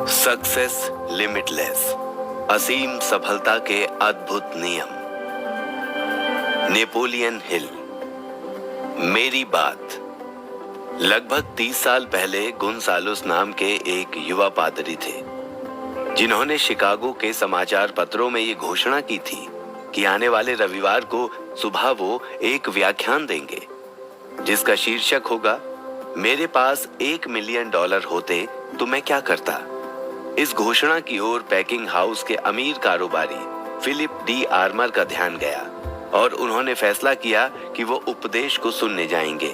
Success limitless, असीम सफलता के अद्भुत नियम। Napoleon Hill. मेरी बात। लगभग 30 साल पहले गुनसालोस नाम के एक युवा पादरी थे, जिन्होंने शिकागो के समाचार पत्रों में ये घोषणा की थी कि आने वाले रविवार को सुबह वो एक व्याख्यान देंगे, जिसका शीर्षक होगा, मेरे पास $1 मिलियन होते तो मैं क्या करता। इस घोषणा की ओर पैकिंग हाउस के अमीर कारोबारी फिलिप डी आर्मर का ध्यान गया और उन्होंने फैसला किया कि वो उपदेश को सुनने जाएंगे।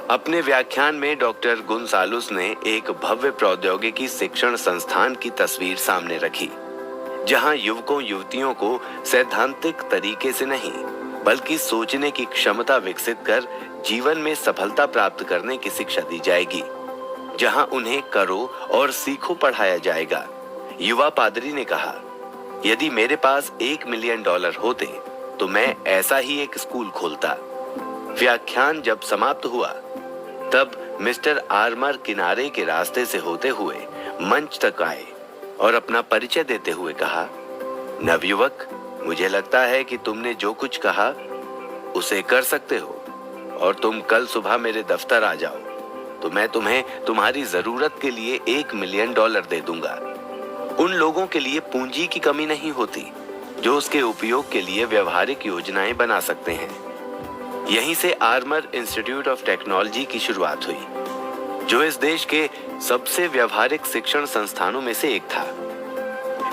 अपने व्याख्यान में डॉक्टर गुनसालोस ने एक भव्य प्रौद्योगिकी शिक्षण संस्थान की तस्वीर सामने रखी, जहां युवकों युवतियों को सैद्धांतिक तरीके से नहीं बल्कि सोचने की क्षमता विकसित कर जीवन में सफलता प्राप्त करने की शिक्षा दी जाएगी, जहां उन्हें करो और सीखो पढ़ाया जाएगा। युवा पादरी ने कहा, यदि मेरे पास $1 मिलियन होते तो मैं ऐसा ही एक स्कूल खोलता। व्याख्यान जब समाप्त हुआ तब मिस्टर आर्मर किनारे के रास्ते से होते हुए मंच तक आए और अपना परिचय देते हुए कहा, नवयुवक, मुझे लगता है कि तुमने जो कुछ कहा उसे कर सकते हो और तुम कल सुबह मेरे दफ्तर आ जाओ तो मैं तुम्हें तुम्हारी जरूरत के लिए $1 मिलियन दे दूंगा। उन लोगों के लिए पूंजी की कमी नहीं होती जो उसके उपयोग के लिए व्यवहारिक योजनाएं बना सकते हैं। यहीं से आर्मर इंस्टीट्यूट ऑफ टेक्नोलॉजी की शुरुआत हुई, जो इस देश के सबसे व्यवहारिक शिक्षण संस्थानों में से एक था।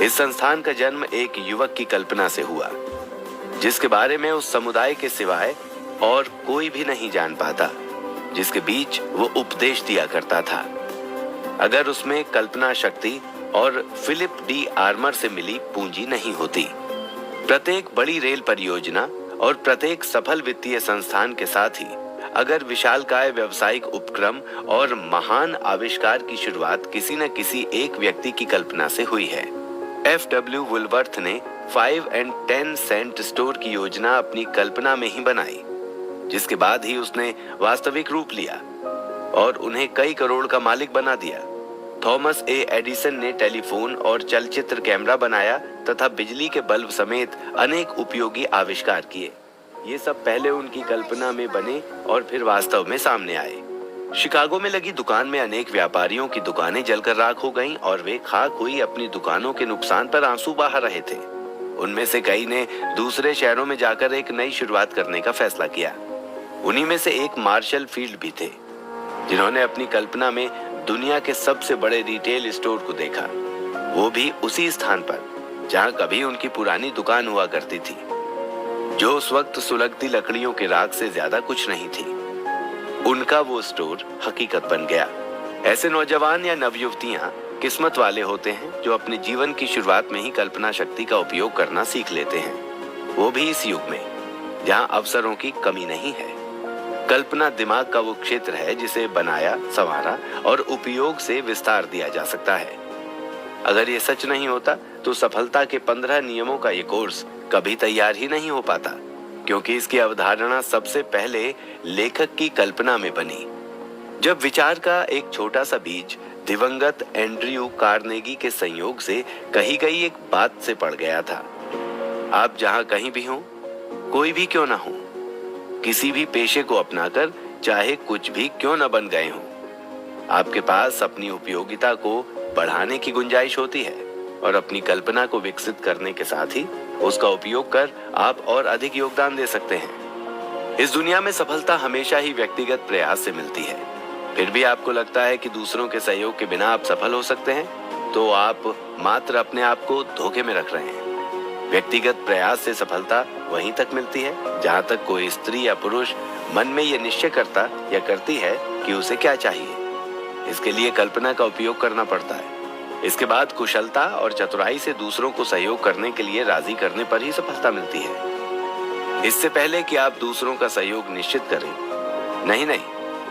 इस संस्थान का जन्म एक युवक की कल्पना से हुआ, जिसके बारे में उस समुदाय के सिवाय और कोई भी नहीं जान पाता, जिसके बीच वो उपदेश दिया करता था। अगर उसमें कल्पना शक्ति और फिलिप डी आर्मर से मिली पूंजी नहीं होती, प्रत्येक बड़ी रेल परियोजना और प्रत्येक सफल वित्तीय संस्थान के साथ ही अगर विशालकाय व्यावसायिक उपक्रम और महान आविष्कार की शुरुआत किसी न किसी एक व्यक्ति की कल्पना से हुई है। F.W. वुलवर्थ ने 5 and 10 सेंट स्टोर की योजना अपनी कल्पना में ही बनाई, जिसके बाद ही उसने वास्तविक रूप लिया और उन्हें कई करोड़ का मालिक बना दिया। थॉमस ए एडिसन ने टेलीफोन और चलचित्र कैमरा बनाया तथा बिजली के बल्ब समेत अनेक उपयोगी आविष्कार किए। ये सब पहले उनकी कल्पना में बने और फिर वास्तव में सामने आए। शिकागो में लगी दुकान में अनेक व्यापारियों की दुकानें जलकर राख हो गईं और वे खाक हुई अपनी दुकानों के नुकसान पर आंसू बहा रहे थे। उनमें से कई ने दूसरे शहरों में जाकर एक नई शुरुआत करने का फैसला किया। उन्हीं में से एक मार्शल फील्ड भी थे, जिन्होंने अपनी कल्पना में दुनिया के सबसे बड़े रिटेल स्टोर को देखा, वो भी उसी स्थान पर जहां कभी उनकी पुरानी दुकान हुआ करती थी, जो उस वक्त सुलगती लकड़ियों के राख से ज्यादा कुछ नहीं थी। उनका वो स्टोर हकीकत बन गया। ऐसे नौजवान या नवयुवतियां किस्मत वाले होते हैं जो अपने जीवन की शुरुआत में ही कल्पना शक्ति का उपयोग करना सीख लेते हैं, वो भी इस युग में जहां अवसरों की कमी नहीं है। कल्पना दिमाग का वो क्षेत्र है जिसे बनाया, संवारा और उपयोग से विस्तार दिया जा सकता है। अगर ये सच नहीं होता तो सफलता के 15 नियमों का ये कोर्स कभी तैयार ही नहीं हो पाता, क्योंकि इसकी अवधारणा सबसे पहले लेखक की कल्पना में बनी, जब विचार का एक छोटा सा बीज दिवंगत एंड्रयू कार्नेगी के संयोग से कही गई एक बात से पड़ गया था। आप जहां कहीं भी हों, कोई भी क्यों ना हो, किसी भी पेशे को अपनाकर चाहे कुछ भी क्यों न बन गए हों, आपके पास अपनी उपयोगिता को बढ़ाने की गुंजाइश होती है और अपनी कल्पना को विकसित करने के साथ ही उसका उपयोग कर आप और अधिक योगदान दे सकते हैं। इस दुनिया में सफलता हमेशा ही व्यक्तिगत प्रयास से मिलती है। फिर भी आपको लगता है कि दूसरों के सहयोग के बिना आप सफल हो सकते हैं, तो आप मात्र अपने आप को धोखे में रख रहे हैं। व्यक्तिगत प्रयास से सफलता वहीं तक मिलती है जहां तक कोई स्त्री या पुरुष मन में यह निश्चय करता या करती है कि उसे क्या चाहिए। इसके लिए कल्पना का उपयोग करना पड़ता है। इसके बाद कुशलता और चतुराई से दूसरों को सहयोग करने के लिए राजी करने पर ही सफलता मिलती है। इससे पहले कि आप दूसरों का सहयोग निश्चित करें, नहीं,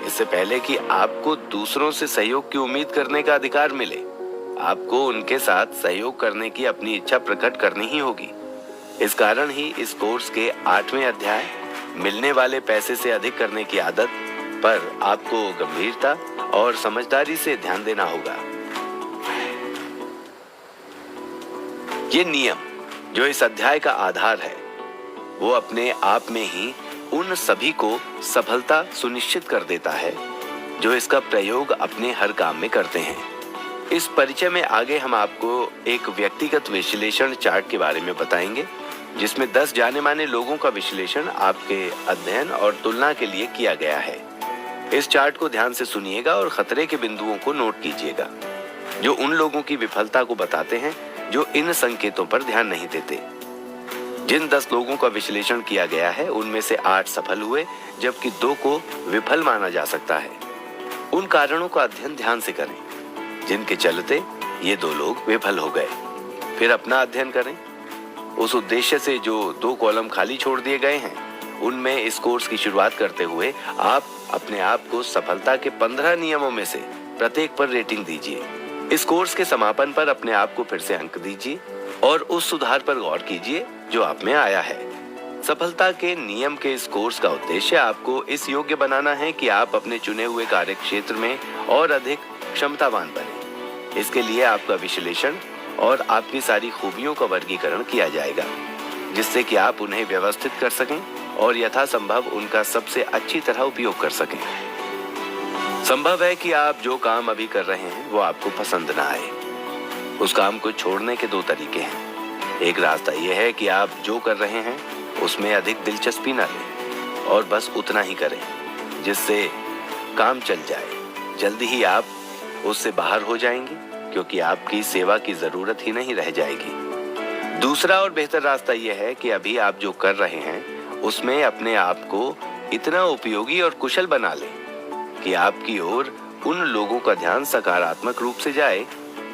इससे पहले कि आपको दूसरों से सहयोग की उम्मीद करने का अधिकार मिले, आपको उनके साथ सहयोग करने की अपनी इच्छा प्रकट करनी ही होगी। इस कारण ही इस कोर्स के 8वें अध्याय मिलने वाले पैसे से अधिक करने की आदत पर आपको गंभीरता और समझदारी से ध्यान देना होगा। ये नियम जो इस अध्याय का आधार है, वो अपने आप में ही उन सभी को सफलता सुनिश्चित कर देता है जो इसका प्रयोग अपने हर काम में करते हैं। इस परिचय में आगे हम आपको एक व्यक्तिगत विश्लेषण चार्ट के बारे में बताएंगे, जिसमें 10 जाने माने लोगों का विश्लेषण आपके अध्ययन और तुलना के लिए किया गया है। इस चार्ट को ध्यान से सुनिएगा और खतरे के बिंदुओं को नोट कीजिएगा, जो उन लोगों की विफलता को बताते हैं जो इन संकेतों पर ध्यान नहीं देते। जिन 10 लोगों का विश्लेषण किया गया है, उनमें से 8 सफल हुए, जबकि 2 को विफल माना जा सकता है। उन कारणों का अध्ययन ध्यान से करें जिनके चलते ये 2 लोग विफल हो गए। फिर अपना अध्ययन करें। उस उद्देश्य से जो 2 कॉलम खाली छोड़ दिए गए हैं, उनमें इस कोर्स की शुरुआत करते हुए आप अपने आप को सफलता के 15 नियमों में से प्रत्येक पर रेटिंग दीजिए। इस कोर्स के समापन पर अपने आप को फिर से अंक दीजिए और उस सुधार पर गौर कीजिए जो आप में आया है। सफलता के नियम के इस कोर्स का उद्देश्य आपको इस योग्य बनाना है कि आप अपने चुने हुए कार्य क्षेत्र में और अधिक क्षमतावान बने। इसके लिए आपका विश्लेषण और आपकी सारी खूबियों का वर्गीकरण किया जाएगा, जिससे कि आप उन्हें व्यवस्थित कर सकें और यथासंभव उनका सबसे अच्छी तरह उपयोग कर सकें। संभव है कि आप जो काम अभी कर रहे हैं वो आपको पसंद ना आए। उस काम को छोड़ने के 2 तरीके हैं। एक रास्ता यह है कि आप जो कर रहे हैं उसमें अधिक दिलचस्पी ना लें और बस उतना ही करें जिससे काम चल जाए। जल्दी ही आप उससे बाहर हो जाएंगे, क्योंकि आपकी सेवा की जरूरत ही नहीं रह जाएगी। दूसरा और बेहतर रास्ता यह है कि अभी आप जो कर रहे हैं उसमें अपने आप को इतना उपयोगी और कुशल बना लें कि आपकी ओर उन लोगों का ध्यान सकारात्मक रूप से जाए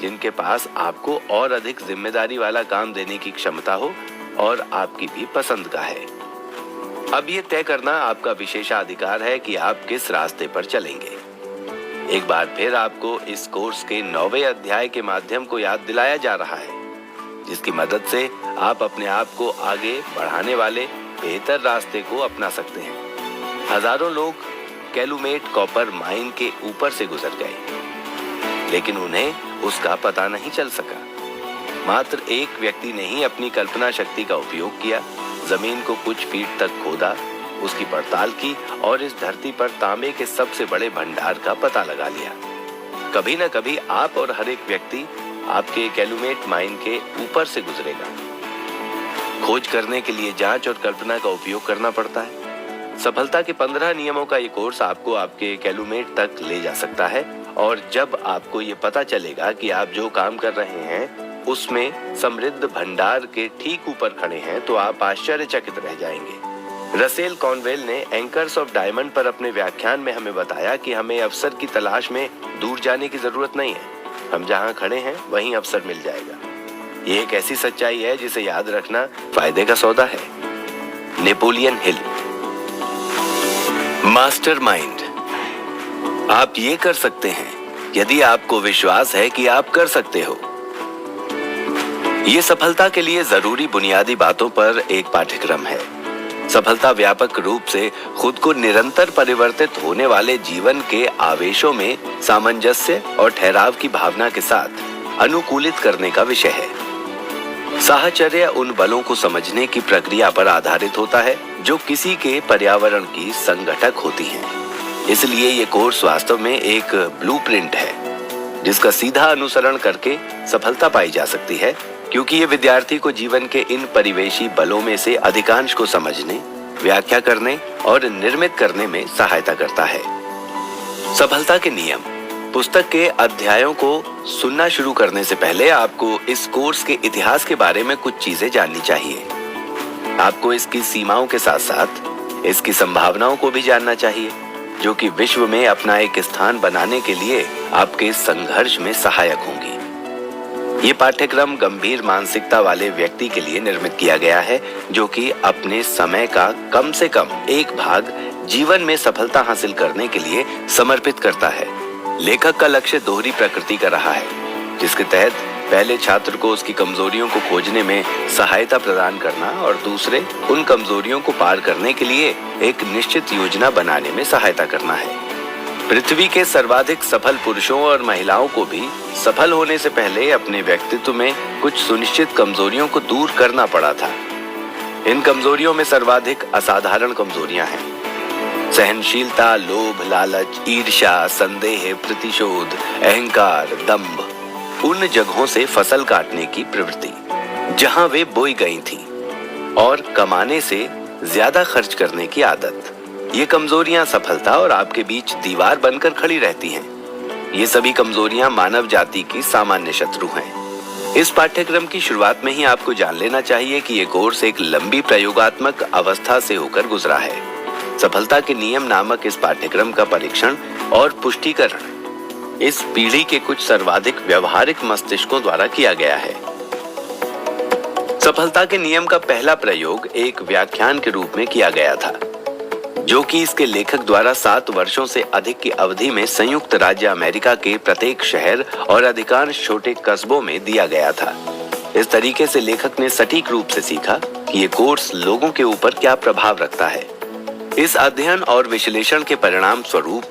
जिनके पास आपको और अधिक जिम्मेदारी वाला काम देने की क्षमता हो और आपकी भी पसंद का है। अब ये तय करना आपका विशेषाधिकार है कि आप किस रास्ते पर चलेंगे। एक बार फिर आपको इस कोर्स के 9वें अध्याय के माध्यम को याद दिलाया जा रहा है, जिसकी मदद से आप अपने आप को आगे बढ़ाने वाले बेहतर रास्ते को अपना सकते हैं। हजारों लोग कैलुमेट कॉपर माइन के ऊपर से गुजर गए, लेकिन उन्हें उसका पता नहीं चल सका। मात्र एक व्यक्ति ने ही अपनी कल्पना शक्ति का उपयोग किया, जमीन को कुछ फीट तक खोदा, उसकी पड़ताल की और इस धरती पर तांबे के सबसे बड़े भंडार का पता लगा लिया। कभी न कभी आप और हर एक व्यक्ति आपके कैलुमेट माइन के ऊपर से गुजरेगा। खोज करने के लिए जांच और कल्पना का उपयोग करना पड़ता है। सफलता के 15 नियमों का ये कोर्स आपको आपके कैलुमेट तक ले जा सकता है, और जब आपको ये पता चलेगा कि आप जो काम कर रहे हैं उसमें समृद्ध भंडार के ठीक ऊपर खड़े हैं, तो आप आश्चर्यचकित रह जाएंगे। रसेल कॉनवेल ने एंकर्स ऑफ डायमंड पर अपने व्याख्यान में हमें बताया कि हमें अवसर की तलाश में दूर जाने की जरूरत नहीं है। हम जहां खड़े हैं वहीं अवसर मिल जाएगा। ये एक ऐसी सच्चाई है जिसे याद रखना फायदे का सौदा है। Napoleon Hill. मास्टरमाइंड। आप ये कर सकते हैं यदि आपको विश्वास है कि आप कर सकते हो। ये सफलता के लिए जरूरी बुनियादी बातों पर एक पाठ्यक्रम है। सफलता व्यापक रूप से खुद को निरंतर परिवर्तित होने वाले जीवन के आवेशों में सामंजस्य और ठहराव की भावना के साथ अनुकूलित करने का विषय है। साहचर्य उन बलों को समझने की प्रक्रिया पर आधारित होता है जो किसी के पर्यावरण की संगठक होती हैं। इसलिए ये कोर्स वास्तव में एक ब्लूप्रिंट है जिसका सीधा अनुसरण करके सफलता पाई जा सकती है, क्योंकि ये विद्यार्थी को जीवन के इन परिवेशी बलों में से अधिकांश को समझने, व्याख्या करने और निर्मित करने में सहायता करता है। सफलता के नियम पुस्तक के अध्यायों को सुनना शुरू करने से पहले आपको इस कोर्स के इतिहास के बारे में कुछ चीजें जाननी चाहिए। आपको इसकी सीमाओं के साथ साथ इसकी संभावनाओं को भी जानना चाहिए, जो कि विश्व में अपना एक स्थान बनाने के लिए आपके संघर्ष में सहायक होंगी। ये पाठ्यक्रम गंभीर मानसिकता वाले व्यक्ति के लिए निर्मित किया गया है, जो कि अपने समय का कम से कम एक भाग जीवन में सफलता हासिल करने के लिए समर्पित करता है। लेखक का लक्ष्य दोहरी प्रकृति का रहा है, जिसके तहत पहले छात्र को उसकी कमजोरियों को खोजने में सहायता प्रदान करना और दूसरे उन कमजोरियों को पार करने के लिए एक निश्चित योजना बनाने में सहायता करना है। पृथ्वी के सर्वाधिक सफल पुरुषों और महिलाओं को भी सफल होने से पहले अपने व्यक्तित्व में कुछ सुनिश्चित कमजोरियों को दूर करना पड़ा था। इन कमजोरियों में सर्वाधिक असाधारण कमजोरियां हैं। सहनशीलता, लोभ, लालच, ईर्ष्या, संदेह, प्रतिशोध, अहंकार, दंभ, उन जगहों से फसल काटने की प्रवृत्ति जहां वे बोई गई थी, और कमाने से ज्यादा खर्च करने की आदत। ये कमजोरियां सफलता और आपके बीच दीवार बनकर खड़ी रहती हैं। ये सभी कमजोरियां मानव जाति की सामान्य शत्रु हैं। इस पाठ्यक्रम की शुरुआत में ही आपको जान लेना चाहिए कि ये कोर्स एक लंबी प्रयोगात्मक अवस्था से होकर गुजरा है। सफलता के नियम नामक इस पाठ्यक्रम का परीक्षण और पुष्टिकरण इस पीढ़ी के कुछ सर्वाधिक व्यवहारिक मस्तिष्कों द्वारा किया गया है। सफलता के नियम का पहला प्रयोग एक व्याख्यान के रूप में किया गया था, जो कि इसके लेखक द्वारा 7 वर्षों से अधिक की अवधि में संयुक्त राज्य अमेरिका के प्रत्येक शहर और अधिकांश छोटे कस्बों में दिया गया था। इस तरीके से लेखक ने सटीक रूप से सीखा कि ये कोर्स लोगों के ऊपर क्या प्रभाव रखता है। इस अध्ययन और विश्लेषण के परिणाम स्वरूप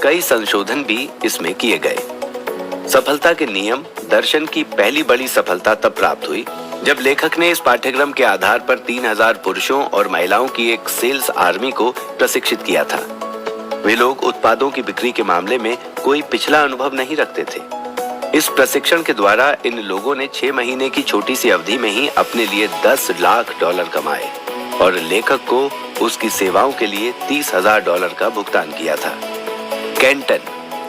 कई संशोधन भी इसमें किए गए। सफलता के नियम दर्शन की पहली बड़ी सफलता तब प्राप्त हुई जब लेखक ने इस पाठ्यक्रम के आधार पर 3000 पुरुषों और महिलाओं की एक सेल्स आर्मी को प्रशिक्षित किया था। वे लोग उत्पादों की बिक्री के मामले में कोई पिछला अनुभव नहीं रखते थे। इस प्रशिक्षण के द्वारा इन लोगों ने 6 महीने की छोटी सी अवधि में ही अपने लिए $10 लाख कमाए और लेखक को उसकी सेवाओं के लिए $30,000 का भुगतान किया था। केंटन,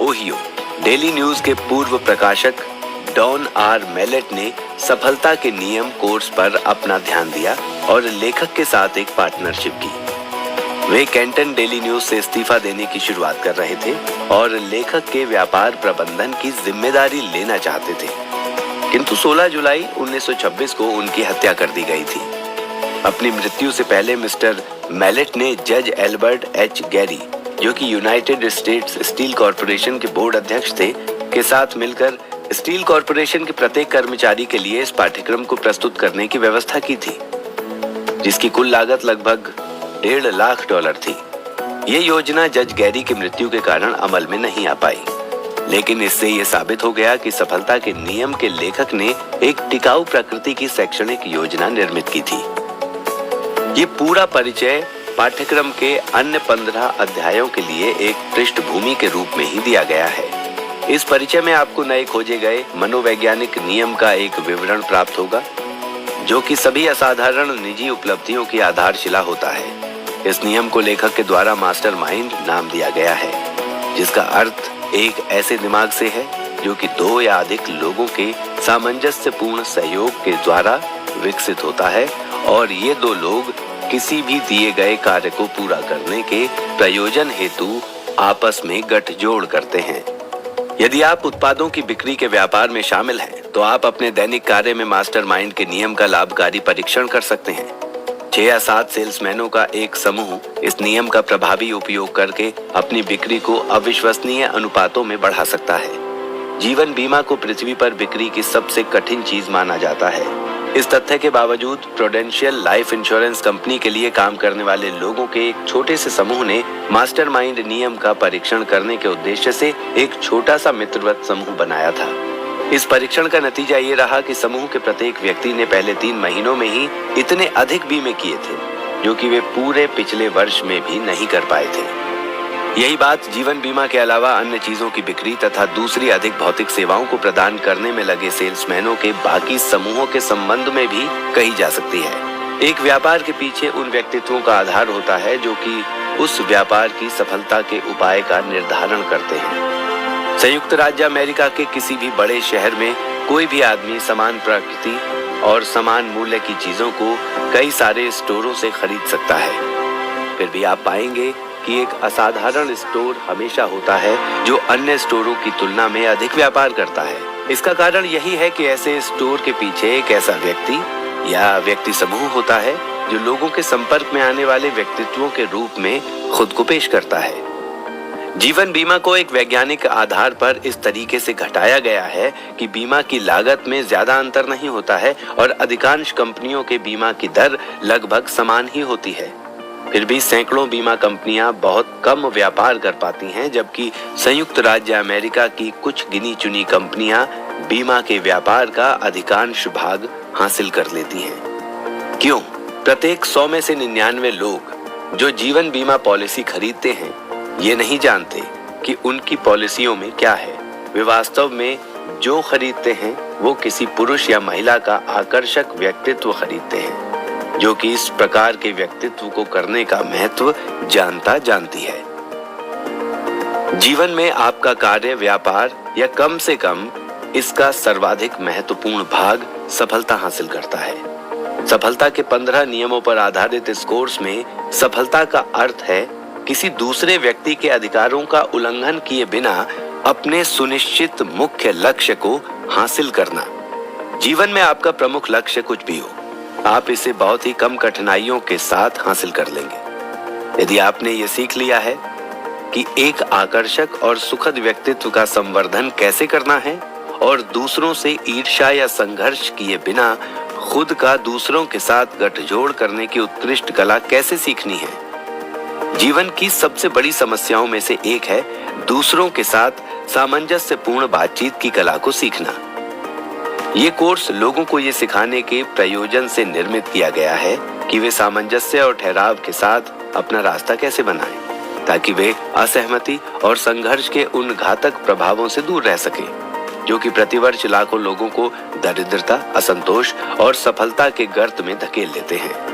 ओहियो, डेली न्यूज के पूर्व प्रकाशक डॉन आर मेलेट ने सफलता के नियम कोर्स पर अपना ध्यान दिया और लेखक के साथ एक पार्टनरशिप की। वे केंटन डेली न्यूज से इस्तीफा देने की शुरुआत कर रहे थे और लेखक के व्यापार प्रबंधन की जिम्मेदारी लेना चाहते थे, किंतु 16 जुलाई 1926 को उनकी हत्या कर दी गई थी। अपनी मृत्यु से पहले मिस्टर मेलेट ने जज एल्बर्ट एच गैरी, जो कि यूनाइटेड स्टेट्स स्टील कॉर्पोरेशन के बोर्ड अध्यक्ष थे, के साथ मिलकर स्टील कॉर्पोरेशन के प्रत्येक कर्मचारी के लिए इस पाठ्यक्रम को प्रस्तुत करने की व्यवस्था की थी, जिसकी कुल लागत लगभग $1.5 लाख थी। ये योजना जज गैरी की मृत्यु के कारण अमल में नहीं आ पाई, लेकिन इससे ये साबित हो गया कि सफलता के नियम के लेखक ने एक टिकाऊ प्रकृति की शैक्षणिक योजना निर्मित की थी। ये पूरा परिचय पाठ्यक्रम के अन्य 15 अध्यायों के लिए एक पृष्ठभूमि के रूप में ही दिया गया है। इस परिचय में आपको नए खोजे गए मनोवैज्ञानिक नियम का एक विवरण प्राप्त होगा, जो कि सभी असाधारण निजी उपलब्धियों की आधारशिला होता है। इस नियम को लेखक के द्वारा मास्टरमाइंड नाम दिया गया है, जिसका अर्थ एक ऐसे दिमाग से है जो कि 2 या अधिक लोगों के सामंजस्यपूर्ण सहयोग के द्वारा विकसित होता है और ये 2 लोग किसी भी दिए गए कार्य को पूरा करने के प्रयोजन हेतु आपस में गठजोड़ करते हैं। यदि आप उत्पादों की बिक्री के व्यापार में शामिल हैं, तो आप अपने दैनिक कार्य में मास्टरमाइंड के नियम का लाभकारी परीक्षण कर सकते हैं। 6 या 7 सेल्समैनों का एक समूह इस नियम का प्रभावी उपयोग करके अपनी बिक्री को अविश्वसनीय अनुपातों में बढ़ा सकता है। जीवन बीमा को पृथ्वी पर बिक्री की सबसे कठिन चीज माना जाता है। इस तथ्य के बावजूद प्रूडेंशियल लाइफ इंश्योरेंस कंपनी के लिए काम करने वाले लोगों के एक छोटे से समूह ने मास्टरमाइंड नियम का परीक्षण करने के उद्देश्य से एक छोटा सा मित्रवत समूह बनाया था। इस परीक्षण का नतीजा ये रहा कि समूह के प्रत्येक व्यक्ति ने पहले 3 महीनों में ही इतने अधिक बीमे किए थे, जो कि वे पूरे पिछले वर्ष में भी नहीं कर पाए थे। यही बात जीवन बीमा के अलावा अन्य चीजों की बिक्री तथा दूसरी अधिक भौतिक सेवाओं को प्रदान करने में लगे सेल्समैनों के बाकी समूहों के संबंध में भी कही जा सकती है। एक व्यापार के पीछे उन व्यक्तित्वों का आधार होता है जो कि उस व्यापार की सफलता के उपाय का निर्धारण करते हैं। संयुक्त राज्य अमेरिका के किसी भी बड़े शहर में कोई भी आदमी समान प्रकृति और समान मूल्य की चीजों को कई सारे स्टोरों से खरीद सकता है। फिर भी आप पाएंगे कि एक असाधारण स्टोर हमेशा होता है जो अन्य स्टोरों की तुलना में अधिक व्यापार करता है। इसका कारण यही है कि ऐसे स्टोर के पीछे एक ऐसा व्यक्ति या व्यक्ति समूह होता है जो लोगों के संपर्क में आने वाले व्यक्तित्वों के रूप में खुद को पेश करता है। जीवन बीमा को एक वैज्ञानिक आधार पर इस तरीके से घटाया गया है कि बीमा की लागत में ज्यादा अंतर नहीं होता है और अधिकांश कंपनियों के बीमा की दर लगभग समान ही होती है। फिर भी सैकड़ों बीमा कंपनियां बहुत कम व्यापार कर पाती हैं, जबकि संयुक्त राज्य अमेरिका की कुछ गिनी चुनी कंपनियां बीमा के व्यापार का अधिकांश भाग हासिल कर लेती हैं। क्यों? प्रत्येक 100 में से 99 लोग जो जीवन बीमा पॉलिसी खरीदते हैं ये नहीं जानते कि उनकी पॉलिसियों में क्या है। वे वास्तव में जो खरीदते हैं वो किसी पुरुष या महिला का आकर्षक व्यक्तित्व खरीदते हैं, जो कि इस प्रकार के व्यक्तित्व को करने का महत्व जानती है। जीवन में आपका कार्य, व्यापार या कम से कम इसका सर्वाधिक महत्वपूर्ण भाग सफलता हासिल करता है। सफलता के 15 नियमों पर आधारित इस कोर्स में सफलता का अर्थ है किसी दूसरे व्यक्ति के अधिकारों का उल्लंघन किए बिना अपने सुनिश्चित मुख्य लक्ष्य को हासिल करना। जीवन में आपका प्रमुख लक्ष्य कुछ भी हो, आप इसे बहुत ही कम कठिनाइयों के साथ हासिल कर लेंगे। यदि आपने ये सीख लिया है कि एक आकर्षक और सुखद व्यक्तित्व का संवर्धन कैसे करना है और दूसरों से ईर्ष्या या संघर्ष किए बिना खुद का दूसरों के साथ गठजोड़ करने की उत्कृष्ट कला कैसे सीखनी है। जीवन की सबसे बड़ी समस्याओं में से एक है दूसरों के साथ सामंजस्यपूर्ण बातचीत की कला को सीखना। ये कोर्स लोगों को ये सिखाने के प्रयोजन से निर्मित किया गया है कि वे सामंजस्य और ठहराव के साथ अपना रास्ता कैसे बनाएं, ताकि वे असहमति और संघर्ष के उन घातक प्रभावों से दूर रह सकें जो कि प्रतिवर्ष लाखों लोगों को दरिद्रता, असंतोष और सफलता के गर्त में धकेल देते हैं।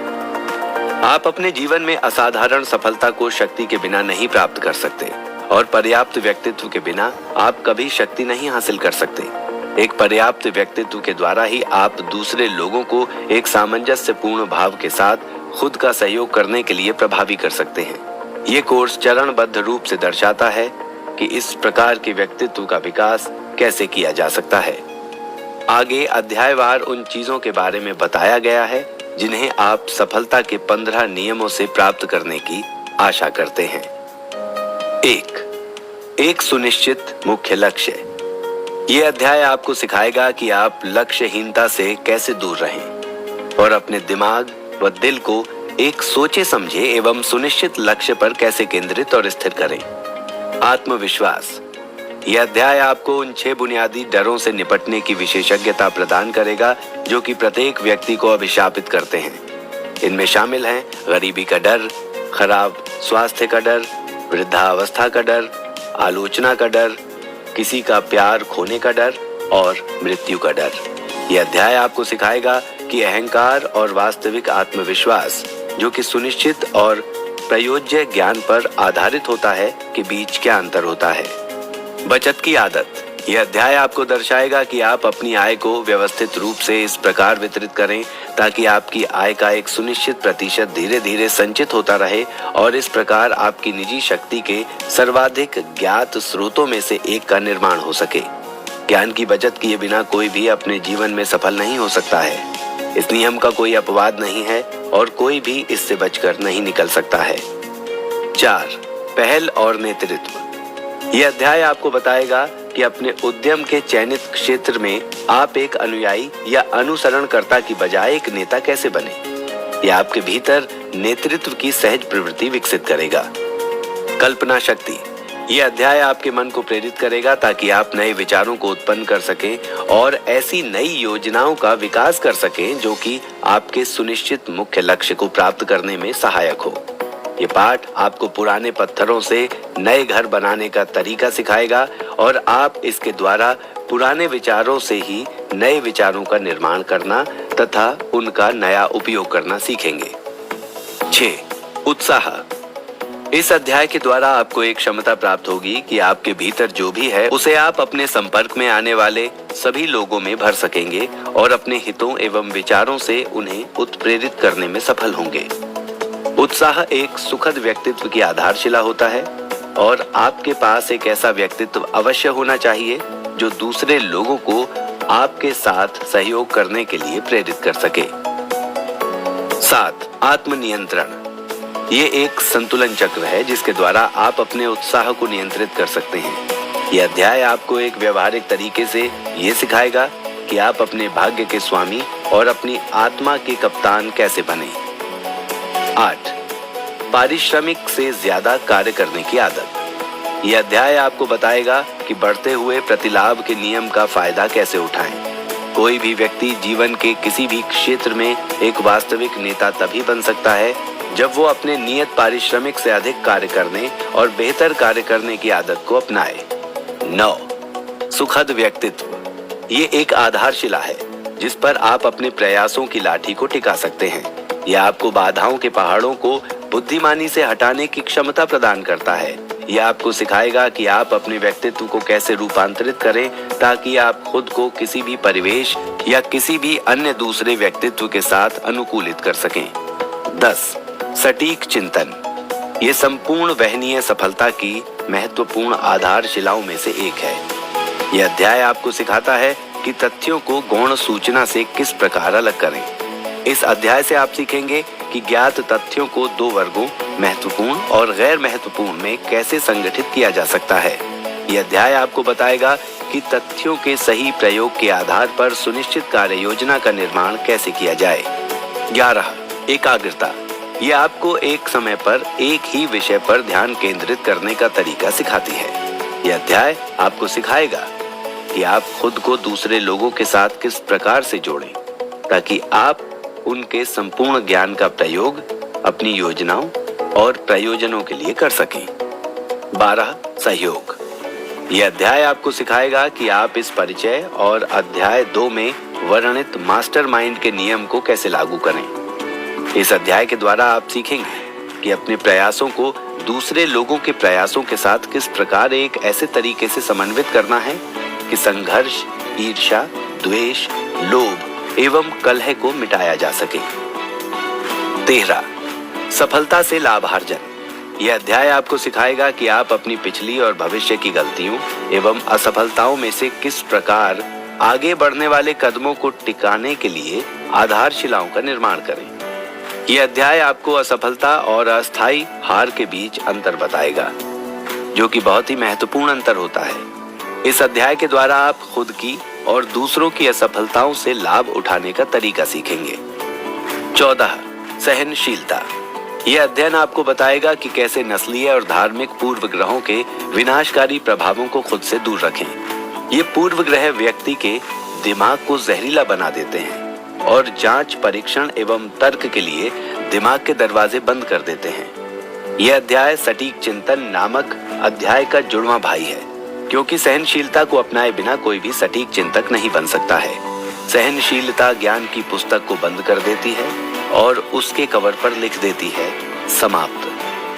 आप अपने जीवन में असाधारण सफलता को शक्ति के बिना नहीं प्राप्त कर सकते और पर्याप्त व्यक्तित्व के बिना आप कभी शक्ति नहीं हासिल कर सकते। एक पर्याप्त व्यक्तित्व के द्वारा ही आप दूसरे लोगों को एक सामंजस्यपूर्ण भाव के साथ खुद का सहयोग करने के लिए प्रभावी कर सकते हैं। ये कोर्स चरणबद्ध रूप से दर्शाता है कि इस प्रकार के व्यक्तित्व का विकास कैसे किया जा सकता है। आगे अध्यायवार उन चीजों के बारे में बताया गया है जिन्हें आप सफलता के 15 नियमों से प्राप्त करने की आशा करते हैं। एक सुनिश्चित मुख्य लक्ष्य। ये अध्याय आपको सिखाएगा कि आप लक्ष्यहीनता से कैसे दूर रहें और अपने दिमाग व दिल को एक सोचे समझे एवं सुनिश्चित लक्ष्य पर कैसे केंद्रित और स्थिर करें। आत्मविश्वास। यह अध्याय आपको उन 6 बुनियादी डरों से निपटने की विशेषज्ञता प्रदान करेगा जो कि प्रत्येक व्यक्ति को अभिशापित करते हैं। इनमें शामिल हैं गरीबी का डर, खराब स्वास्थ्य का डर, वृद्धावस्था का डर, आलोचना का डर, किसी का प्यार खोने का डर और मृत्यु का डर। यह अध्याय आपको सिखाएगा कि अहंकार और वास्तविक आत्मविश्वास, जो कि सुनिश्चित और प्रयोज्य ज्ञान पर आधारित होता है, के बीच क्या अंतर होता है। बचत की आदत। यह अध्याय आपको दर्शाएगा कि आप अपनी आय को व्यवस्थित रूप से इस प्रकार वितरित करें ताकि आपकी आय का एक सुनिश्चित प्रतिशत धीरे धीरे संचित होता रहे और इस प्रकार आपकी निजी शक्ति के सर्वाधिक ज्ञात स्रोतों में से एक का निर्माण हो सके। ज्ञान की बचत किए बिना कोई भी अपने जीवन में सफल नहीं हो सकता है। इस नियम का कोई अपवाद नहीं है और कोई भी इससे बचकर नहीं निकल सकता है। 4. पहल और नेतृत्व। यह अध्याय आपको बताएगा कि अपने उद्यम के चयनित क्षेत्र में आप एक अनुयायी या अनुसरणकर्ता की बजाय एक नेता कैसे बने। यह आपके भीतर नेतृत्व की सहज प्रवृत्ति विकसित करेगा। कल्पना शक्ति। यह अध्याय आपके मन को प्रेरित करेगा ताकि आप नए विचारों को उत्पन्न कर सकें और ऐसी नई योजनाओं का विकास कर सकें जो कि आपके सुनिश्चित मुख्य लक्ष्य को प्राप्त करने में सहायक हो। ये पाठ आपको पुराने पत्थरों से नए घर बनाने का तरीका सिखाएगा और आप इसके द्वारा पुराने विचारों से ही नए विचारों का निर्माण करना तथा उनका नया उपयोग करना सीखेंगे। 6. उत्साह। इस अध्याय के द्वारा आपको एक क्षमता प्राप्त होगी कि आपके भीतर जो भी है उसे आप अपने संपर्क में आने वाले सभी लोगों में भर सकेंगे और अपने हितों एवं विचारों से उन्हें उत्प्रेरित करने में सफल होंगे। उत्साह एक सुखद व्यक्तित्व की आधारशिला होता है और आपके पास एक ऐसा व्यक्तित्व अवश्य होना चाहिए जो दूसरे लोगों को आपके साथ सहयोग करने के लिए प्रेरित कर सके। 7. आत्मनियंत्रण। ये एक संतुलन चक्र है जिसके द्वारा आप अपने उत्साह को नियंत्रित कर सकते हैं। यह अध्याय आपको एक व्यवहारिक तरीके से ये सिखाएगा कि आप अपने भाग्य के स्वामी और अपनी आत्मा के कप्तान कैसे बने। 8. पारिश्रमिक से ज्यादा कार्य करने की आदत। यह अध्याय आपको बताएगा कि बढ़ते हुए प्रतिलाभ के नियम का फायदा कैसे उठाएं। कोई भी व्यक्ति जीवन के किसी भी क्षेत्र में एक वास्तविक नेता तभी बन सकता है जब वो अपने नियत पारिश्रमिक से अधिक कार्य करने और बेहतर कार्य करने की आदत को अपनाए। 9. सुखद व्यक्तित्व। ये एक आधारशिला है जिस पर आप अपने प्रयासों की लाठी को टिका सकते हैं। यह आपको बाधाओं के पहाड़ों को बुद्धिमानी से हटाने की क्षमता प्रदान करता है। यह आपको सिखाएगा कि आप अपने व्यक्तित्व को कैसे रूपांतरित करें ताकि आप खुद को किसी भी परिवेश या किसी भी अन्य दूसरे व्यक्तित्व के साथ अनुकूलित कर सकें। 10. सटीक चिंतन। ये संपूर्ण वहनीय सफलता की महत्वपूर्ण आधारशिलाओं में से एक है। यह अध्याय आपको सिखाता है कि तथ्यों को गौण सूचना से किस प्रकार अलग करें। इस अध्याय से आप सीखेंगे कि ज्ञात तथ्यों को 2 वर्गों महत्वपूर्ण और गैर महत्वपूर्ण में कैसे संगठित किया जा सकता है। यह अध्याय आपको बताएगा कि तथ्यों के सही प्रयोग के आधार पर सुनिश्चित कार्य योजना का निर्माण कैसे किया जाए। 11. एकाग्रता। यह आपको एक समय पर एक ही विषय पर ध्यान केंद्रित करने का तरीका सिखाती है। यह अध्याय आपको सिखाएगा कि आप खुद को दूसरे लोगों के साथ किस प्रकार से जोड़ें ताकि आप उनके संपूर्ण ज्ञान का प्रयोग अपनी योजनाओं और प्रयोजनों के लिए कर सकें। 12. सहयोग। यह अध्याय आपको सिखाएगा कि आप इस परिचय और अध्याय 2 में वर्णित मास्टरमाइंड के नियम को कैसे लागू करें। इस अध्याय के द्वारा आप सीखेंगे कि अपने प्रयासों को दूसरे लोगों के प्रयासों के साथ किस प्रकार एक ऐसे तरीके से समन्वित करना है कि संघर्ष, ईर्ष्या, द्वेष, लोभ एवं कलह को मिटाया जा सके। 13. सफलता से लाभार्जन। यह अध्याय आपको सिखाएगा कि आप अपनी पिछली और भविष्य की गलतियों एवं असफलताओं में से किस प्रकार आगे बढ़ने वाले कदमों को टिकाने के लिए आधारशिलाओं का निर्माण करें। यह अध्याय आपको असफलता और अस्थायी हार के बीच अंतर बताएगा, जो कि बहुत ही महत्वपूर्ण अंतर होता है। इस अध्याय के द्वारा आप खुद की और दूसरों की असफलताओं से लाभ उठाने का तरीका सीखेंगे। 14. सहनशीलता। यह अध्ययन आपको बताएगा कि कैसे नस्लीय और धार्मिक पूर्व ग्रहों के विनाशकारी प्रभावों को खुद से दूर रखें। ये पूर्व ग्रह व्यक्ति के दिमाग को जहरीला बना देते हैं और जांच, परीक्षण एवं तर्क के लिए दिमाग के दरवाजे बंद कर देते हैं। यह अध्याय सटीक चिंतन नामक अध्याय का जुड़वां भाई है, क्योंकि सहनशीलता को अपनाए बिना कोई भी सटीक चिंतक नहीं बन सकता है। सहनशीलता ज्ञान की पुस्तक को बंद कर देती है और उसके कवर पर लिख देती है, समाप्त,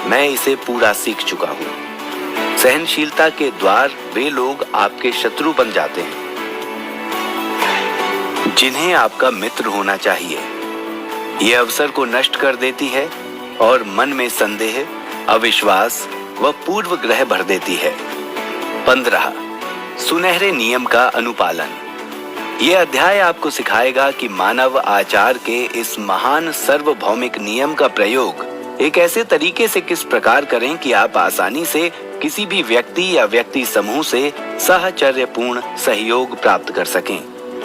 मैं इसे पूरा सीख चुका हूँ। सहनशीलता के द्वार वे लोग आपके शत्रु बन जाते हैं जिन्हें आपका मित्र होना चाहिए। यह अवसर को नष्ट कर देती है और मन में संदेह, अविश्वास व पूर्व ग्रह भर देती है। 15. सुनहरे नियम का अनुपालन। यह अध्याय आपको सिखाएगा कि मानव आचार के इस महान सार्वभौमिक नियम का प्रयोग एक ऐसे तरीके से किस प्रकार करें कि आप आसानी से किसी भी व्यक्ति या व्यक्ति समूह से साहचर्यपूर्ण सहयोग प्राप्त कर सकें।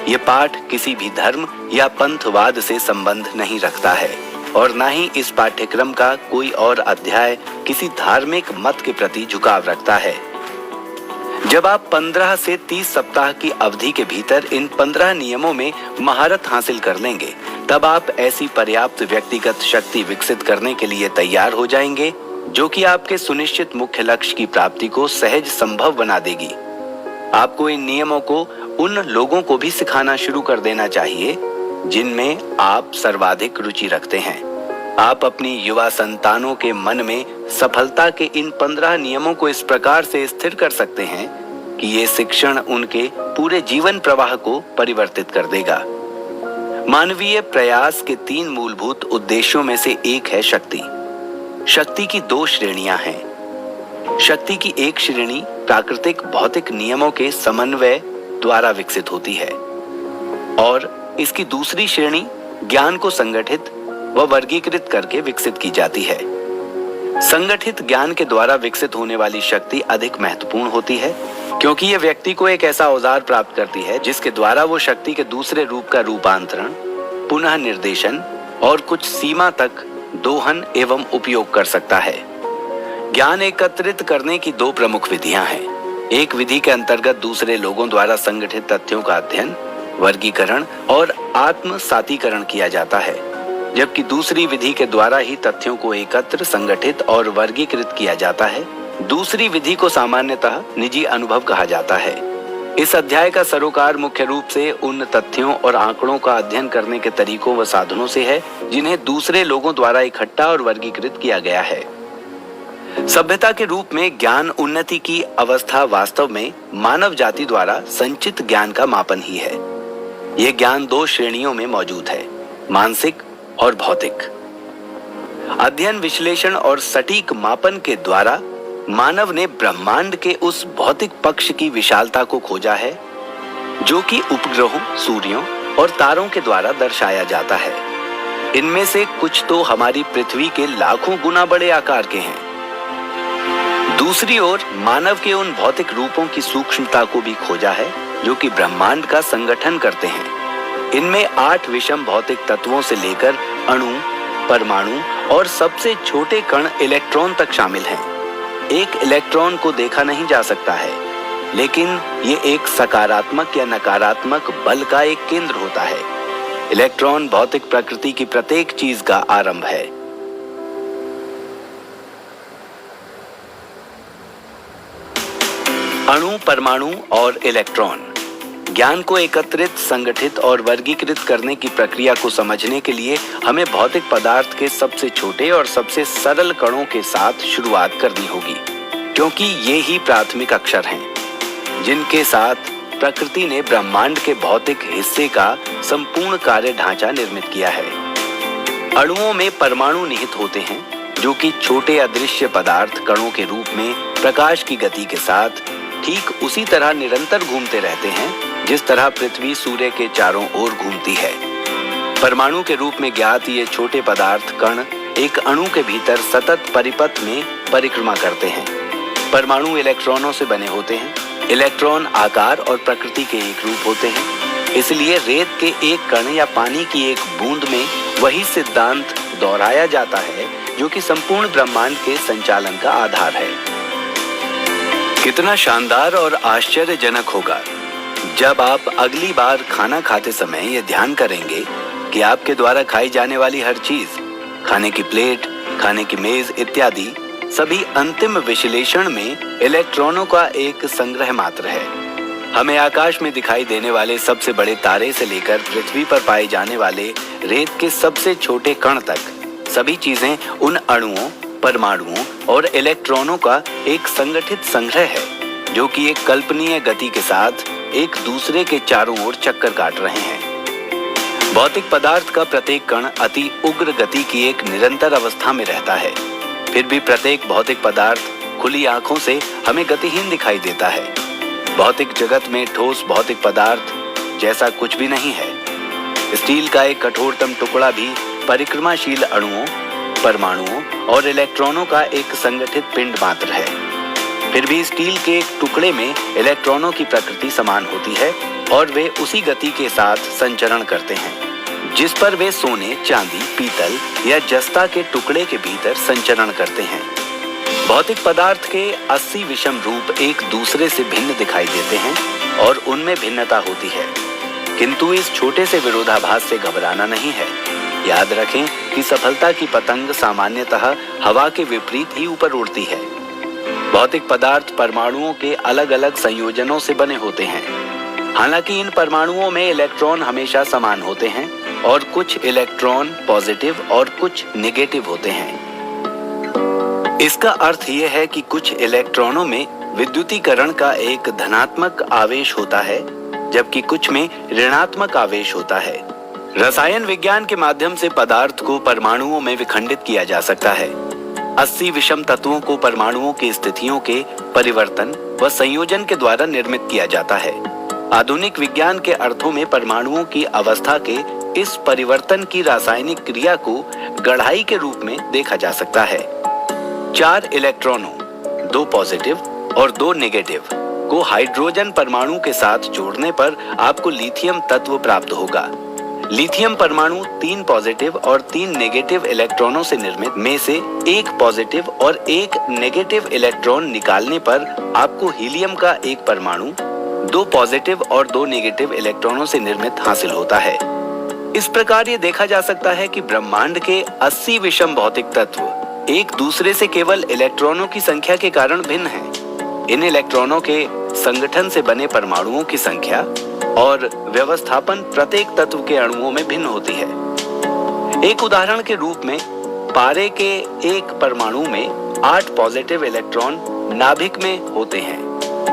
ये पाठ किसी भी धर्म या पंथवाद से संबंध नहीं रखता है और न ही इस पाठ्यक्रम का कोई और अध्याय किसी धार्मिक मत के प्रति झुकाव रखता है। जब आप 15 से 30 सप्ताह की अवधि के भीतर इन 15 नियमों में महारत हासिल कर लेंगे, तब आप ऐसी पर्याप्त व्यक्तिगत शक्ति विकसित करने के लिए तैयार हो जाएंगे जो कि आपके सुनिश्चित मुख्य लक्ष्य की प्राप्ति को सहज संभव बना देगी। आपको इन नियमों को उन लोगों को भी सिखाना शुरू कर देना चाहिए जिनमें आप सर्वाधिक रुचि रखते हैं। आप अपनी युवा संतानों के मन में सफलता के इन 15 नियमों को इस प्रकार से स्थिर कर सकते हैं कि ये शिक्षण उनके पूरे जीवन प्रवाह को परिवर्तित कर देगा। मानवीय प्रयास के 3 मूलभूत उद्देश्यों में से एक है शक्ति। शक्ति की 2 श्रेणियां हैं। शक्ति की एक श्रेणी प्राकृतिक भौतिक नियमों के समन्वय द्वारा विकसित होती है और इसकी दूसरी श्रेणी ज्ञान को संगठित व वर्गीकृत करके विकसित की जाती है। संगठित ज्ञान के द्वारा विकसित होने वाली शक्ति अधिक महत्वपूर्ण होती है, क्योंकि यह व्यक्ति को एक ऐसा औजार प्राप्त करती है जिसके द्वारा वो शक्ति के दूसरे रूप का रूपांतरण, पुनः निर्देशन और कुछ सीमा तक दोहन एवं उपयोग कर सकता है। ज्ञान एकत्रित करने की दो प्रमुख विधियां हैं। एक विधि के अंतर्गत दूसरे लोगों द्वारा संगठित तथ्यों का अध्ययन, वर्गीकरण और आत्मसातीकरण किया जाता है, जबकि दूसरी विधि के द्वारा ही तथ्यों को एकत्र, संगठित और वर्गीकृत किया जाता है। दूसरी विधि को सामान्यतः निजी अनुभव कहा जाता है। इस अध्याय का सरोकार मुख्य रूप से उन तथ्यों और आंकड़ों का अध्ययन करने के तरीकों व साधनों से है जिन्हें दूसरे लोगों द्वारा इकट्ठा और वर्गीकृत किया गया है। सभ्यता के रूप में ज्ञान उन्नति की अवस्था वास्तव में मानव जाति द्वारा संचित ज्ञान का मापन ही है। यह ज्ञान दो श्रेणियों में मौजूद है, मानसिक और भौतिक। अध्ययन, विश्लेषण और सटीक मापन के द्वारा मानव ने ब्रह्मांड के उस भौतिक पक्ष की विशालता को खोजा है जो कि उपग्रहों, सूर्यों और तारों के द्वारा दर्शाया जाता है। इनमें से कुछ तो हमारी पृथ्वी के लाखों गुना बड़े आकार के हैं। दूसरी ओर मानव के उन भौतिक रूपों की सूक्ष्मता को भी खोजा है जो कि ब्रह्मांड का संगठन करते हैं। इनमें 8 विषम भौतिक तत्वों से लेकर अणु, परमाणु और सबसे छोटे कण इलेक्ट्रॉन तक शामिल हैं। एक इलेक्ट्रॉन को देखा नहीं जा सकता है, लेकिन ये एक सकारात्मक या नकारात्मक बल का एक केंद्र होता है। इलेक्ट्रॉन भौतिक प्रकृति की प्रत्येक चीज का आरंभ है। अणु, परमाणु और इलेक्ट्रॉन। ज्ञान को एकत्रित, संगठित और वर्गीकृत करने की प्रक्रिया को समझने के लिए हमें भौतिक पदार्थ के सबसे छोटे और सबसे सरल कणों के साथ शुरुआत करनी होगी, क्योंकि ये ही प्राथमिक अक्षर हैं जिनके साथ प्रकृति ने ब्रह्मांड के भौतिक हिस्से का संपूर्ण कार्य ढांचा निर्मित किया है। अणुओं में परमाणु निहित होते हैं, जो कि छोटे अदृश्य पदार्थ कणों के रूप में प्रकाश की गति के साथ ठीक उसी तरह निरंतर घूमते रहते हैं जिस तरह पृथ्वी सूर्य के चारों ओर घूमती है। परमाणु के रूप में ज्ञात ये छोटे पदार्थ कण एक अणु के भीतर सतत परिपथ में परिक्रमा करते हैं। परमाणु इलेक्ट्रॉनों से बने होते हैं। इलेक्ट्रॉन आकार और प्रकृति के एक रूप होते हैं। इसलिए रेत के एक कण या पानी की एक बूंद में वही सिद्धांत दोहराया जाता है जो कि संपूर्ण ब्रह्मांड के संचालन का आधार है। कितना शानदार और आश्चर्यजनक होगा जब आप अगली बार खाना खाते समय यह ध्यान करेंगे कि आपके द्वारा खाई जाने वाली हर चीज, खाने की प्लेट, खाने की मेज इत्यादि सभी अंतिम विश्लेषण में इलेक्ट्रॉनों का एक संग्रह मात्र है। हमें आकाश में दिखाई देने वाले सबसे बड़े तारे से लेकर पृथ्वी पर पाए जाने वाले रेत के सबसे छोटे कण तक सभी चीजें उन अणुओं, परमाणुओं और इलेक्ट्रॉनों का एक संगठित संग्रह है जो कि एक कल्पनीय गति के साथ एक दूसरे के चारों ओर चक्कर काट रहे हैं। भौतिक पदार्थ का प्रत्येक कण अति उग्र गति की एक निरंतर अवस्था में रहता है। फिर भी प्रत्येक भौतिक पदार्थ खुली आंखों से हमें गतिहीन दिखाई देता है। भौतिक जगत में ठोस भौतिक पदार्थ जैसा कुछ भी नहीं है। स्टील का एक कठोरतम टुकड़ा भी परिक्रमाशील अणुओं, परमाणुओं और इलेक्ट्रॉनों का एक संगठित पिंड मात्र है। फिर भी स्टील के एक टुकड़े में इलेक्ट्रॉनों की प्रकृति समान होती है और वे उसी गति के साथ संचरण करते हैं जिस पर वे सोने, चांदी, पीतल या जस्ता के टुकड़े के भीतर संचरण करते हैं। भौतिक पदार्थ के 80 विषम रूप एक दूसरे से भिन्न दिखाई देते हैं और उनमें भिन्नता होती है, किंतु इस छोटे से विरोधाभास से घबराना नहीं है। याद रखें कि सफलता की पतंग सामान्यतः हवा के विपरीत ही ऊपर उड़ती है। भौतिक पदार्थ परमाणुओं के अलग अलग संयोजनों से बने होते हैं। हालांकि इन परमाणुओं में इलेक्ट्रॉन हमेशा समान होते हैं और कुछ इलेक्ट्रॉन पॉजिटिव और कुछ नेगेटिव होते हैं। इसका अर्थ यह है कि कुछ इलेक्ट्रॉनों में विद्युतीकरण का एक धनात्मक आवेश होता है, जबकि कुछ में ऋणात्मक आवेश होता है। रसायन विज्ञान के माध्यम से पदार्थ को परमाणुओं में विखंडित किया जा सकता है। 80 विषम तत्वों को परमाणुओं की स्थितियों के परिवर्तन व संयोजन के द्वारा निर्मित किया जाता है। आधुनिक विज्ञान के अर्थों में परमाणुओं की अवस्था के इस परिवर्तन की रासायनिक क्रिया को गढ़ाई के रूप में देखा जा सकता है। 4 इलेक्ट्रॉनों, 2 पॉजिटिव और 2 नेगेटिव को हाइड्रोजन परमाणु के साथ जोड़ने पर आपको लिथियम तत्व प्राप्त होगा। लिथियम परमाणु 3 पॉजिटिव और 3 नेगेटिव इलेक्ट्रॉनों से निर्मित में से एक पॉजिटिव और एक नेगेटिव इलेक्ट्रॉन निकालने पर आपको हीलियम का एक परमाणु 2 पॉजिटिव और 2 नेगेटिव इलेक्ट्रॉनों से निर्मित हासिल होता है। इस प्रकार ये देखा जा सकता है कि ब्रह्मांड के 80 विषम भौतिक तत्व एक दूसरे से केवल इलेक्ट्रॉनों की संख्या के कारण भिन्न हैं। इन इलेक्ट्रॉनों के संगठन से बने परमाणुओं की संख्या और व्यवस्थापन प्रत्येक तत्व के अणुओं में भिन्न होती है। एक उदाहरण के रूप में पारे के एक परमाणु में 8 पॉजिटिव इलेक्ट्रॉन नाभिक में होते हैं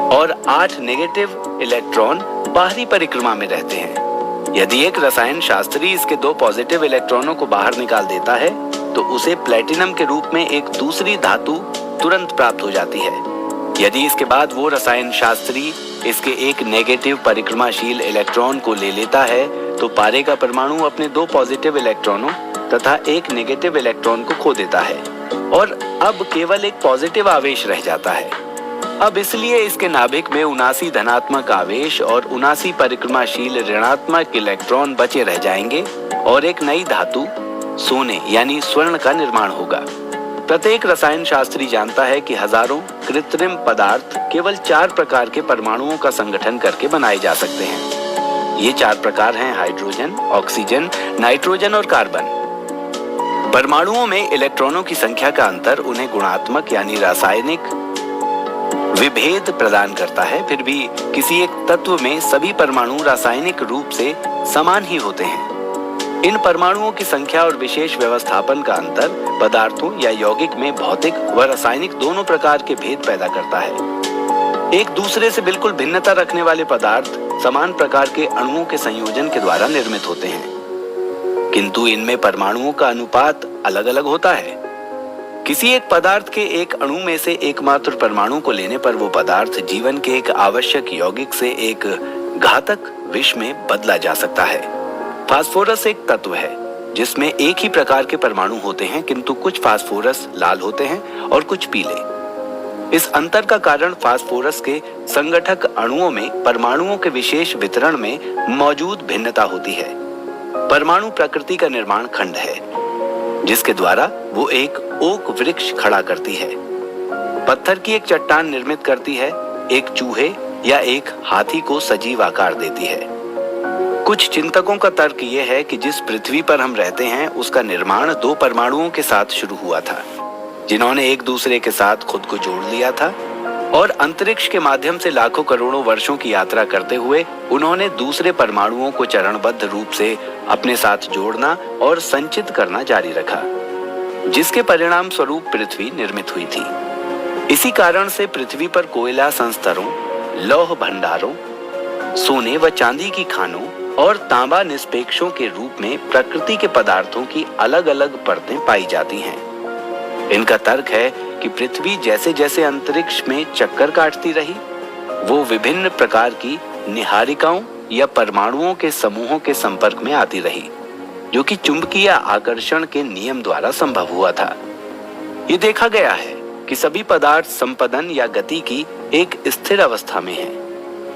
और 8 नेगेटिव इलेक्ट्रॉन बाहरी परिक्रमा में रहते हैं। यदि एक रसायन शास्त्री इसके 2 पॉजिटिव इलेक्ट्रॉनों को बाहर निकाल देता है तो उसे प्लेटिनम के रूप में एक दूसरी धातु तुरंत प्राप्त हो जाती है। यदि इसके बाद वो रसायन शास्त्री इसके एक नेगेटिव परिक्रमाशील इलेक्ट्रॉन को ले लेता है तो पारे का परमाणु अपने 2 पॉजिटिव इलेक्ट्रॉनों तथा एक नेगेटिव इलेक्ट्रॉन को खो देता है और अब केवल एक पॉजिटिव आवेश रह जाता है। अब इसलिए इसके नाभिक में 79 धनात्मक आवेश और 79 परिक्रमाशील ऋणात्मक इलेक्ट्रॉन बचे रह जाएंगे और एक नई धातु सोने यानी स्वर्ण का निर्माण होगा। प्रत्येक रसायन शास्त्री जानता है कि हजारों कृत्रिम पदार्थ केवल 4 प्रकार के परमाणुओं का संगठन करके बनाए जा सकते हैं। ये 4 प्रकार हैं हाइड्रोजन, ऑक्सीजन, नाइट्रोजन और कार्बन। परमाणुओं में इलेक्ट्रॉनों की संख्या का अंतर उन्हें गुणात्मक यानी रासायनिक विभेद प्रदान करता है। फिर भी किसी एक तत्व में सभी परमाणु रासायनिक रूप से समान ही होते हैं। इन परमाणुओं की संख्या और विशेष व्यवस्थापन का अंतर पदार्थों या यौगिक में भौतिक व रासायनिक दोनों प्रकार के भेद पैदा करता है। एक दूसरे से बिल्कुल भिन्नता रखने वाले पदार्थ समान प्रकार के अणुओं के संयोजन के द्वारा निर्मित होते हैं, किंतु इनमें परमाणुओं का अनुपात अलग अलग होता है। किसी एक पदार्थ के एक अणु में से एकमात्र परमाणु को लेने पर वो पदार्थ जीवन के एक आवश्यक यौगिक से एक घातक विष में बदला जा सकता है। फास्फोरस एक तत्व है जिसमें एक ही प्रकार के परमाणु होते हैं, किंतु कुछ फास्फोरस लाल होते हैं और कुछ पीले। इस अंतर का कारण फास्फोरस के संगठक अणुओं में परमाणुओं के विशेष वितरण में मौजूद भिन्नता होती है। परमाणु प्रकृति का निर्माण खंड है जिसके द्वारा वो एक ओक वृक्ष खड़ा करती है, पत्थर की एक चट्टान निर्मित करती है, एक चूहे या एक हाथी को सजीव आकार देती है। कुछ चिंतकों का तर्क ये है कि जिस पृथ्वी पर हम रहते हैं उसका निर्माण 2 परमाणुओं के साथ शुरू हुआ था, जिन्होंने एक दूसरे के साथ खुद को जोड़ लिया था और अंतरिक्ष के माध्यम से लाखों करोड़ों वर्षों की यात्रा करते हुए उन्होंने दूसरे परमाणुओं को चरणबद्ध रूप से अपने साथ जोड़ना और संचित करना जारी रखा, जिसके परिणाम स्वरूप पृथ्वी निर्मित हुई थी। इसी कारण से पृथ्वी पर कोयला संस्तरों, लौह भंडारों, सोने व चांदी की खानों और तांबा निष्पेक्षों के रूप में प्रकृति के पदार्थों की अलग अलग परतें पाई जाती हैं। इनका तर्क है कि पृथ्वी जैसे जैसे अंतरिक्ष में चक्कर काटती रही, वो विभिन्न प्रकार की निहारिकाओं या परमाणुओं के समूहों के संपर्क में आती रही, जो कि चुंबकीय आकर्षण के नियम द्वारा संभव हुआ था। ये देखा गया है कि सभी पदार्थ संपदन या गति की एक स्थिर अवस्था में हैं।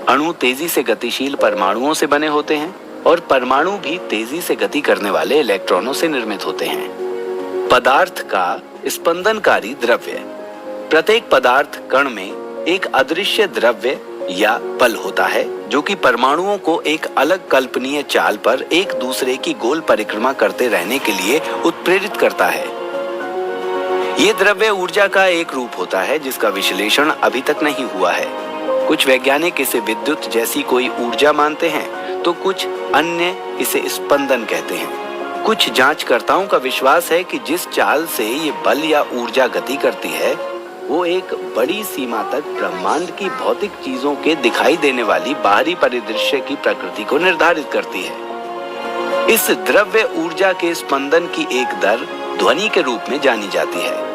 अणु तेजी से गतिशील परमाणुओं से बने होते हैं और परमाणु भी तेजी से गति करने वाले इलेक्ट्रॉनों से निर्मित होते हैं। पदार्थ का स्पंदनकारी द्रव्य। प्रत्येक पदार्थ कण में एक अदृश्य द्रव्य या बल होता है जो कि परमाणुओं को एक अलग कल्पनीय चाल पर एक दूसरे की गोल परिक्रमा करते रहने के लिए उत्प्रेरित करता है। ये द्रव्य ऊर्जा का एक रूप होता है जिसका विश्लेषण अभी तक नहीं हुआ है। कुछ वैज्ञानिक इसे विद्युत जैसी कोई ऊर्जा मानते हैं तो कुछ अन्य इसे स्पंदन कहते हैं। कुछ जांचकर्ताओं का विश्वास है कि जिस चाल से ये बल या ऊर्जा गति करती है वो एक बड़ी सीमा तक ब्रह्मांड की भौतिक चीजों के दिखाई देने वाली बाहरी परिदृश्य की प्रकृति को निर्धारित करती है। इस द्रव्य ऊर्जा के स्पंदन की एक दर ध्वनि के रूप में जानी जाती है।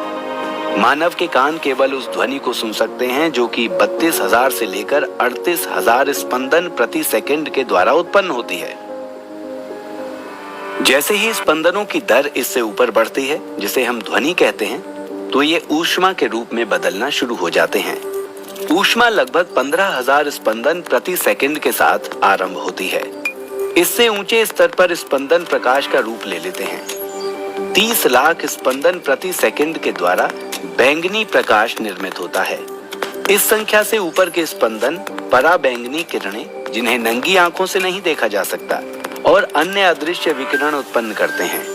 मानव के कान केवल उस ध्वनि को सुन सकते हैं जो कि 32,000 से लेकर 38,000 स्पंदन प्रति सेकंड के द्वारा उत्पन्न होती है। जैसे ही स्पंदनों की दर इससे ऊपर बढ़ती है, जिसे हम ध्वनि कहते हैं, तो ये ऊष्मा के रूप में बदलना शुरू हो जाते हैं। ऊष्मा लगभग 15,000 स्पंदन प्रति सेकंड के साथ आरंभ होती है। इससे ऊंचे स्तर पर स्पंदन प्रकाश का रूप ले लेते हैं। 30 लाख स्पंदन प्रति सेकंड के द्वारा बैंगनी प्रकाश निर्मित होता है। इस संख्या से ऊपर के स्पंदन पराबैंगनी किरणें, जिन्हें नंगी आंखों से नहीं देखा जा सकता, और अन्य अदृश्य विकिरण उत्पन्न करते हैं।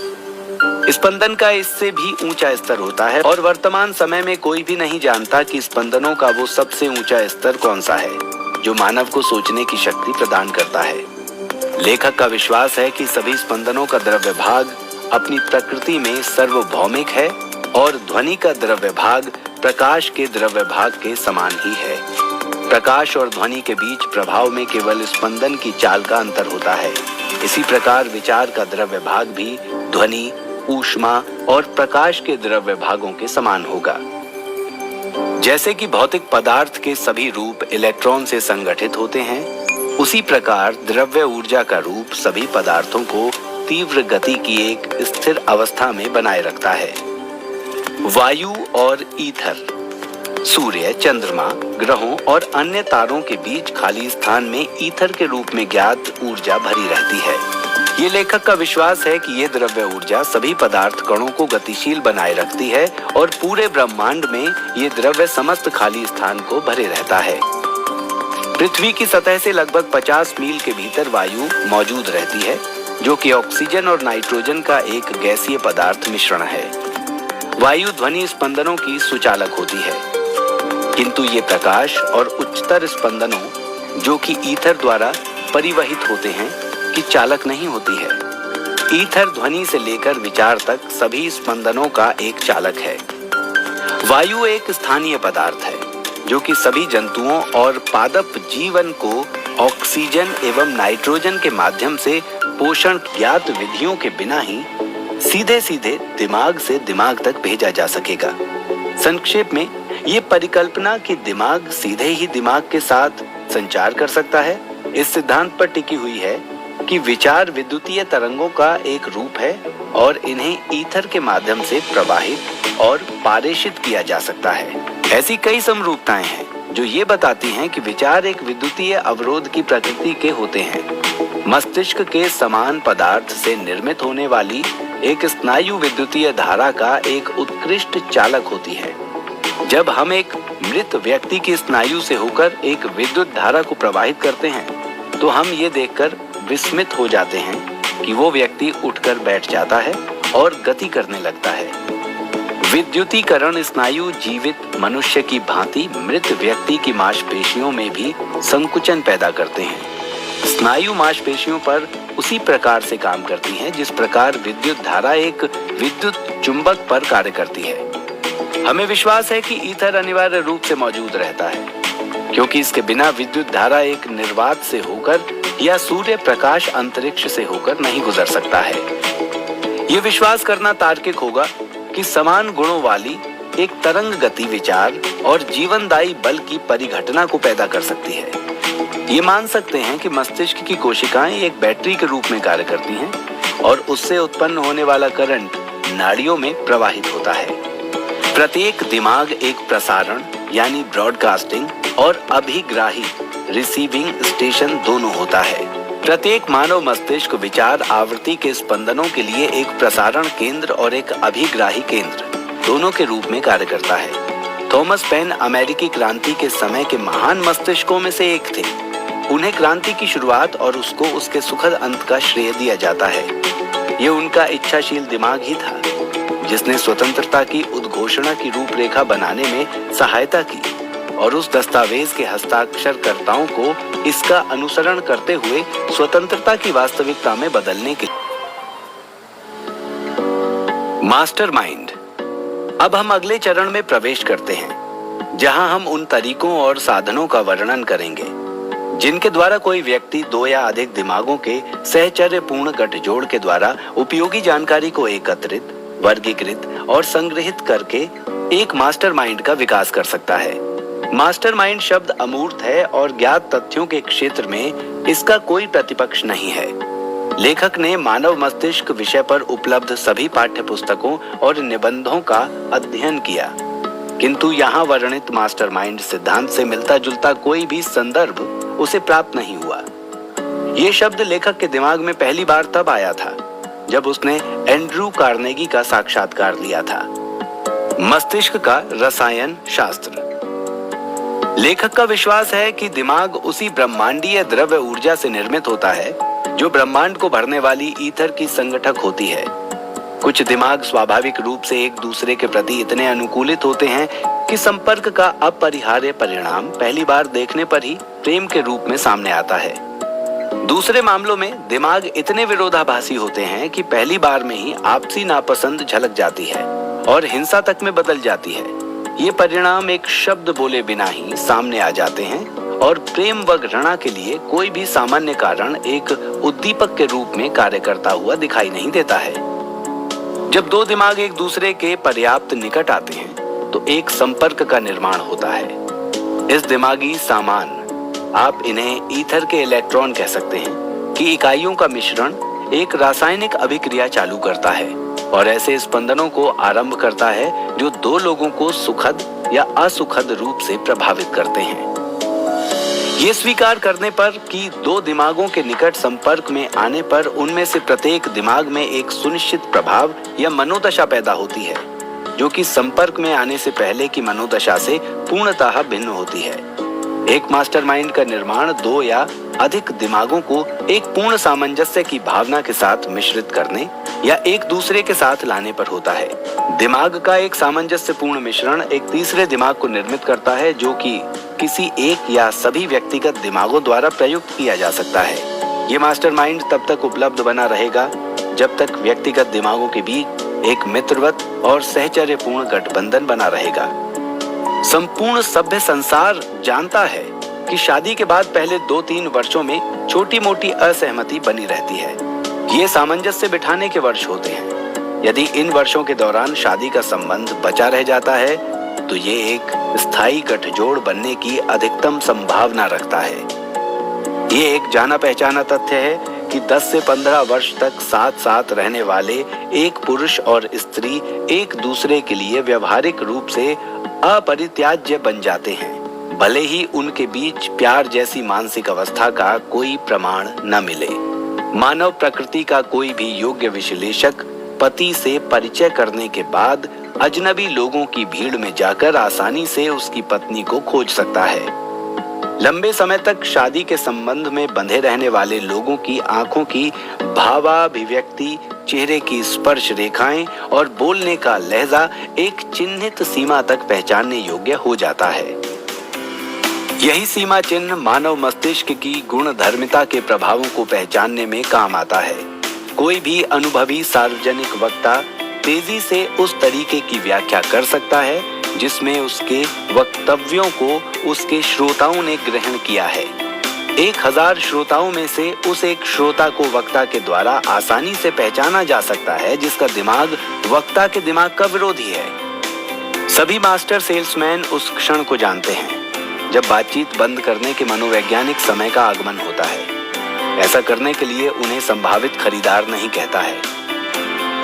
स्पंदन का इससे भी ऊंचा स्तर होता है और वर्तमान समय में कोई भी नहीं जानता कि स्पंदनों का वो सबसे ऊंचा स्तर कौन सा है जो मानव को सोचने की शक्ति प्रदान करता है। लेखक का विश्वास है कि सभी स्पंदनों का द्रव्य भाग अपनी प्रकृति में सार्वभौमिक है और ध्वनि का द्रव्य भाग प्रकाश के द्रव्य भाग के समान ही है। प्रकाश और ध्वनि के बीच प्रभाव में केवल स्पंदन की चाल का अंतर होता है। इसी प्रकार विचार का द्रव्य भाग भी ध्वनि, ऊष्मा और प्रकाश के द्रव्य भागों के समान होगा। जैसे कि भौतिक पदार्थ के सभी रूप इलेक्ट्रॉन से संगठित होते हैं, उसी प्रकार द्रव्य ऊर्जा का रूप सभी पदार्थों को तीव्र गति की एक स्थिर अवस्था में बनाए रखता है। वायु और ईथर, सूर्य, चंद्रमा, ग्रहों और अन्य तारों के बीच खाली स्थान में ईथर के रूप में ज्ञात ऊर्जा भरी रहती है। ये लेखक का विश्वास है कि ये द्रव्य ऊर्जा सभी पदार्थ कणों को गतिशील बनाए रखती है और पूरे ब्रह्मांड में ये द्रव्य समस्त खाली स्थान को भरे रहता है। पृथ्वी की सतह से लगभग 50 मील के भीतर वायु मौजूद रहती है, जो कि ऑक्सीजन और नाइट्रोजन का एक गैसीय पदार्थ मिश्रण है। वायु ध्वनि स्पंदनों की सुचालक होती है, किंतु ये प्रकाश और उच्चतर स्पंदनों, जो कि ईथर द्वारा परिवहित होते हैं, की चालक नहीं होती है। ईथर ध्वनि से लेकर विचार तक सभी स्पंदनों का एक चालक है। वायु एक स्थानीय पदार्थ है जो कि सभी जंतुओं और पादप जीवन को ऑक्सीजन एवं नाइट्रोजन के माध्यम से पोषण ज्ञात विधियों के बिना ही सीधे सीधे दिमाग से दिमाग तक भेजा जा सकेगा। संक्षेप में ये परिकल्पना कि दिमाग सीधे ही दिमाग के साथ संचार कर सकता है, इस सिद्धांत पर टिकी हुई है कि विचार विद्युतीय तरंगों का एक रूप है और इन्हें ईथर के माध्यम से प्रवाहित और पारेषित किया जा सकता है। ऐसी कई समरूपताएं हैं जो ये बताती हैं कि विचार एक विद्युतीय अवरोध की प्रकृति के होते हैं। मस्तिष्क के समान पदार्थ से निर्मित होने वाली एक स्नायु विद्युतीय धारा का एक उत्कृष्ट चालक होती है। जब हम एक मृत व्यक्ति की स्नायु से होकर एक विद्युत धारा को प्रवाहित करते हैं तो हम ये देखकर विस्मित हो जाते हैं कि वो व्यक्ति उठकर बैठ जाता है और गति करने लगता है। विद्युतीकरण स्नायु जीवित मनुष्य की भांति मृत व्यक्ति की मांसपेशियों में भी संकुचन पैदा करते हैं। स्नायु मांसपेशियों पर उसी प्रकार से काम करती हैं जिस प्रकार विद्युत धारा एक विद्युत चुंबक पर कार्य करती है। हमें विश्वास है कि ईथर अनिवार्य रूप से मौजूद रहता है, क्योंकि इसके बिना विद्युत धारा एक निर्वात से होकर या सूर्य प्रकाश अंतरिक्ष से होकर नहीं गुजर सकता है। ये विश्वास करना तार्किक होगा कि समान गुणों वाली एक तरंग गति विचार और जीवनदायी बल की परिघटना को पैदा कर सकती है। ये मान सकते हैं कि मस्तिष्क की कोशिकाएं एक बैटरी के रूप में कार्य करती हैं और उससे उत्पन्न होने वाला करंट नाड़ियों में प्रवाहित होता है। प्रत्येक दिमाग एक प्रसारण यानी ब्रॉडकास्टिंग और अभिग्राही रिसीविंग स्टेशन दोनों होता है। प्रत्येक मानव मस्तिष्क विचार आवृत्ति के स्पंदनों के लिए एक प्रसारण केंद्र और एक अभिग्राही केंद्र दोनों के रूप में कार्य करता है। थॉमस पेन अमेरिकी क्रांति के समय के महान मस्तिष्कों में से एक थे। उन्हें क्रांति की शुरुआत और उसको उसके सुखद अंत का श्रेय दिया जाता है। ये उनका इच्छाशील दिमाग ही था जिसने स्वतंत्रता की उद्घोषणा की रूपरेखा बनाने में सहायता की और उस दस्तावेज के हस्ताक्षरकर्ताओं को इसका अनुसरण करते हुए स्वतंत्रता की वास्तविकता में बदलने के मास्टरमाइंड। अब हम अगले चरण में प्रवेश करते हैं, जहां हम उन तरीकों और साधनों का वर्णन करेंगे जिनके द्वारा कोई व्यक्ति दो या अधिक दिमागों के सहचर्यपूर्ण गठजोड़ के द्वारा उपयोगी जानकारी को एकत्रित, वर्गीकृत और संग्रहित करके एक मास्टरमाइंड का विकास कर सकता है। मास्टरमाइंड शब्द अमूर्त है और ज्ञात तथ्यों के क्षेत्र में इसका कोई प्रतिपक्ष नहीं है। लेखक ने मानव मस्तिष्क विषय पर उपलब्ध सभी पाठ्य पुस्तकों और निबंधों का अध्ययन किया, किंतु यहाँ वर्णित मास्टरमाइंड सिद्धांत से मिलता जुलता कोई भी संदर्भ उसे प्राप्त नहीं हुआ। ये शब्द लेखक के दिमाग में पहली बार तब आया था जब उसने एंड्रू कार्नेगी का साक्षात्कार लिया था, मस्तिष्क का रसायन शास्त्र। लेखक का विश्वास है कि दिमाग उसी ब्रह्मांडीय द्रव्य ऊर्जा से निर्मित होता है जो ब्रह्मांड को भरने वाली ईथर की संगठक होती है। कुछ दिमाग स्वाभाविक रूप से एक दूसरे के प्रति इतने अनुकूलित होते हैं कि संपर्क का अपरिहार्य परिणाम पहली बार देखने पर ही प्रेम के रूप में सामने आता है। दूसरे मामलों में दिमाग इतने विरोधाभासी होते हैं कि पहली बार में ही आपसी नापसंद झलक जाती है और हिंसा तक में बदल जाती है। ये परिणाम एक शब्द बोले बिना ही सामने आ जाते हैं और प्रेम व घृणा के लिए कोई भी सामान्य कारण एक उद्दीपक के रूप में कार्य करता हुआ दिखाई नहीं देता है। जब दो दिमाग एक दूसरे के पर्याप्त निकट आते हैं तो एक संपर्क का निर्माण होता है। इस दिमागी सामान, आप इन्हें ईथर के इलेक्ट्रॉन कह सकते हैं, कि इकाइयों का मिश्रण एक रासायनिक अभिक्रिया चालू करता है और ऐसे स्पंदनों को आरंभ करता है जो दो लोगों को सुखद या असुखद रूप से प्रभावित करते हैं। ये स्वीकार करने पर कि दो दिमागों के निकट संपर्क में आने पर उनमें से प्रत्येक दिमाग में एक सुनिश्चित प्रभाव या मनोदशा पैदा होती है जो कि संपर्क में आने से पहले की मनोदशा से पूर्णतः भिन्न होती है। एक मास्टरमाइंड का निर्माण दो या अधिक दिमागों को एक पूर्ण सामंजस्य की भावना के साथ मिश्रित करने या एक दूसरे के साथ लाने पर होता है। दिमाग का एक सामंजस्यपूर्ण मिश्रण एक तीसरे दिमाग को निर्मित करता है जो कि किसी एक या सभी व्यक्तिगत दिमागों द्वारा प्रयुक्त किया जा सकता है। ये मास्टरमाइंड तब तक उपलब्ध बना रहेगा जब तक व्यक्तिगत दिमागों के बीच एक मित्रवत और सहचर्यपूर्ण गठबंधन बना रहेगा। संपूर्ण सभ्य संसार जानता है कि शादी के बाद पहले 2-3 वर्षों में छोटी मोटी असहमति बनी रहती है। ये सामंजस्य बिठाने के वर्ष होते हैं। यदि इन वर्षों के दौरान शादी का संबंध बचा रह जाता है तो ये एक स्थायी गठजोड़ बनने की अधिकतम संभावना रखता है। ये एक जाना पहचाना तथ्य है कि 10 से 15 वर्ष तक साथ साथ रहने वाले एक पुरुष और स्त्री एक दूसरे के लिए व्यवहारिक रूप से अपरित्याज्य बन जाते हैं, भले ही उनके बीच प्यार जैसी मानसिक अवस्था का कोई प्रमाण न मिले। मानव प्रकृति का कोई भी योग्य विश्लेषक पति से परिचय करने के बाद अजनबी लोगों की भीड़ में जाकर आसानी से उसकी पत्नी को खोज सकता है। लंबे समय तक शादी के संबंध में बंधे रहने वाले लोगों की आंखों की भावाभिव्यक्ति, चेहरे की स्पर्श रेखाएं और बोलने का लहजा एक चिन्हित सीमा तक पहचानने योग्य हो जाता है। यही सीमा चिन्ह मानव मस्तिष्क की गुण धर्मिता के प्रभावों को पहचानने में काम आता है। कोई भी अनुभवी सार्वजनिक वक्ता तेजी से उस तरीके की व्याख्या कर सकता है जिसमें उसके वक्तव्यों को उसके श्रोताओं ने ग्रहण किया है। 1000 श्रोताओं में से उस एक श्रोता को वक्ता के द्वारा आसानी से पहचाना जा सकता है जिसका दिमाग वक्ता के दिमाग का विरोधी है। सभी मास्टर सेल्समैन उस क्षण को जानते हैं जब बातचीत बंद करने के मनोवैज्ञानिक समय का आगमन होता है। ऐसा करने के लिए उन्हें संभावित खरीदार नहीं कहता है,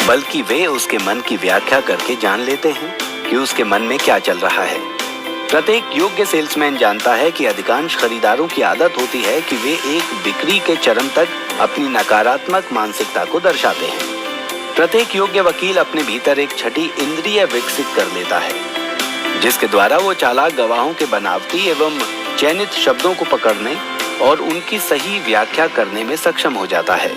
बल्कि वे उसके मन की व्याख्या करके जान लेते हैं कि उसके मन में क्या चल रहा है। प्रत्येक योग्य सेल्समैन जानता है कि अधिकांश खरीदारों की आदत होती है कि वे एक बिक्री के चरम तक अपनी नकारात्मक मानसिकता को दर्शाते हैं। प्रत्येक योग्य वकील अपने भीतर एक छठी इंद्रिय विकसित कर लेता है जिसके द्वारा वो चालाक गवाहों के बनावटी एवं चयनित शब्दों को पकड़ने और उनकी सही व्याख्या करने में सक्षम हो जाता है।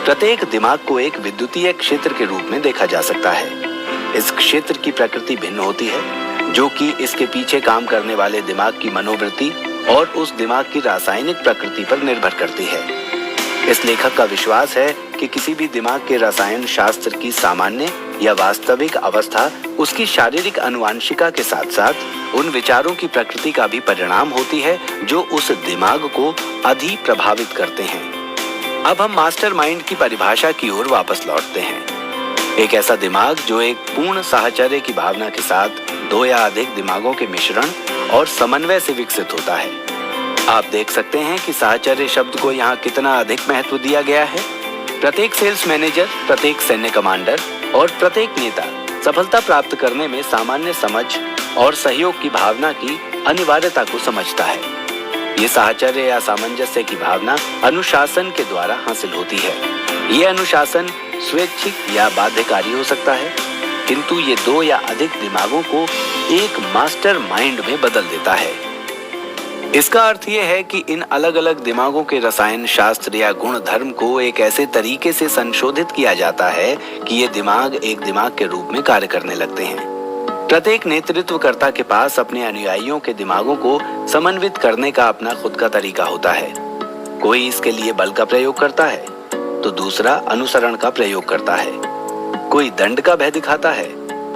प्रत्येक दिमाग को एक विद्युतीय क्षेत्र के रूप में देखा जा सकता है। इस क्षेत्र की प्रकृति भिन्न होती है जो कि इसके पीछे काम करने वाले दिमाग की मनोवृत्ति और उस दिमाग की रासायनिक प्रकृति पर निर्भर करती है। इस लेखक का विश्वास है कि किसी भी दिमाग के रसायन शास्त्र की सामान्य या वास्तविक अवस्था उसकी शारीरिक आनुवंशिका के साथ साथ उन विचारों की प्रकृति का भी परिणाम होती है जो उस दिमाग को अधिक प्रभावित करते हैं। अब हम मास्टरमाइंड की परिभाषा की ओर वापस लौटते हैं। एक ऐसा दिमाग जो एक पूर्ण साहचर्य की भावना के साथ दो या अधिक दिमागों के मिश्रण और समन्वय से विकसित होता है। आप देख सकते हैं कि साहचर्य शब्द को यहाँ कितना अधिक महत्व दिया गया है। प्रत्येक सेल्स मैनेजर, प्रत्येक सैन्य कमांडर और प्रत्येक नेता सफलता प्राप्त करने में सामान्य समझ और सहयोग की भावना की अनिवार्यता को समझता है। ये साहचर्य या सामंजस्य की भावना अनुशासन के द्वारा हासिल होती है। ये अनुशासन स्वैच्छिक या बाध्यकारी हो सकता है, किंतु ये दो या अधिक दिमागों को एक मास्टर माइंड में बदल देता है। इसका अर्थ यह है कि इन अलग अलग दिमागों के रसायन शास्त्र या गुण धर्म को एक ऐसे तरीके से संशोधित किया जाता है कि ये दिमाग एक दिमाग के रूप में कार्य करने लगते हैं। प्रत्येक नेतृत्वकर्ता के पास अपने अनुयायियों के दिमागों को समन्वित करने का अपना खुद का तरीका होता है। कोई इसके लिए बल का प्रयोग करता है तो दूसरा अनुसरण का प्रयोग करता है। कोई दंड का भय दिखाता है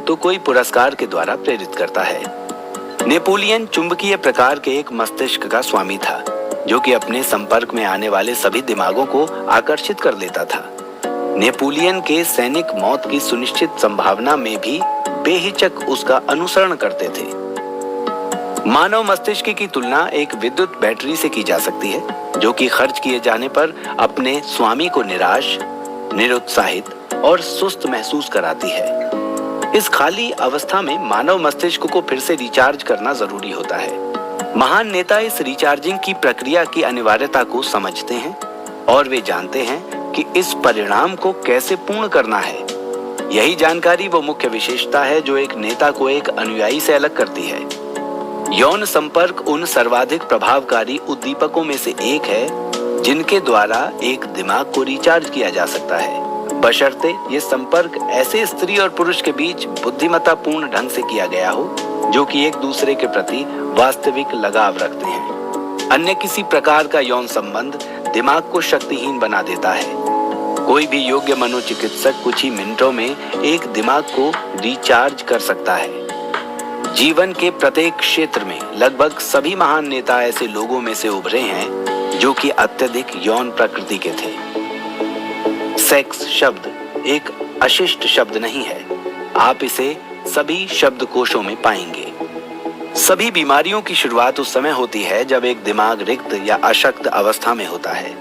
तो कोई पुरस्कार के द्वारा प्रेरित करता है। नेपोलियन चुंबकीय प्रकार के एक मस्तिष्क का स्वामी था, जो कि अपने संपर्क में आने वाले सभी दिमागों को आकर्षित कर लेता था। नेपोलियन के सैनिक मौत की सुनिश्चित संभावना में भी बेहिचक उसका अनुसरण करते थे। मानव मस्तिष्क की तुलना एक विद्युत बैटरी से की जा सकती है, जो कि खर्च किए जाने पर अपने स्वामी को निराश, निरुत्साहित और सुस्त महसूस कराती है। इस खाली अवस्था में मानव मस्तिष्क को फिर से रिचार्ज करना जरूरी होता है। महान नेता इस रिचार्जिंग की प्रक्रिया की अनिवार्यता को समझते हैं और वे जानते हैं कि इस परिणाम को कैसे पूर्ण करना है। यही जानकारी वो मुख्य विशेषता है जो एक नेता को एक अनुयायी से अलग करती है। यौन संपर्क उन सर्वाधिक प्रभावकारी उद्दीपकों में से एक है जिनके द्वारा एक दिमाग को रिचार्ज किया जा सकता है, बशर्ते ये संपर्क ऐसे स्त्री और पुरुष के बीच बुद्धिमत्तापूर्ण ढंग से किया गया हो जो कि एक दूसरे के प्रति वास्तविक लगाव रखते हैं। अन्य किसी प्रकार का यौन संबंध दिमाग को शक्तिहीन बना देता है। कोई भी योग्य मनोचिकित्सक कुछ ही मिनटों में एक दिमाग को रिचार्ज कर सकता है। जीवन के प्रत्येक क्षेत्र में लगभग सभी महान नेता ऐसे लोगों में से उभरे हैं जो कि अत्यधिक यौन प्रकृति के थे। सेक्स शब्द एक अशिष्ट शब्द नहीं है। आप इसे सभी शब्दकोशों में पाएंगे। सभी बीमारियों की शुरुआत उस समय होती है जब एक दिमाग रिक्त या अशक्त अवस्था में होता है।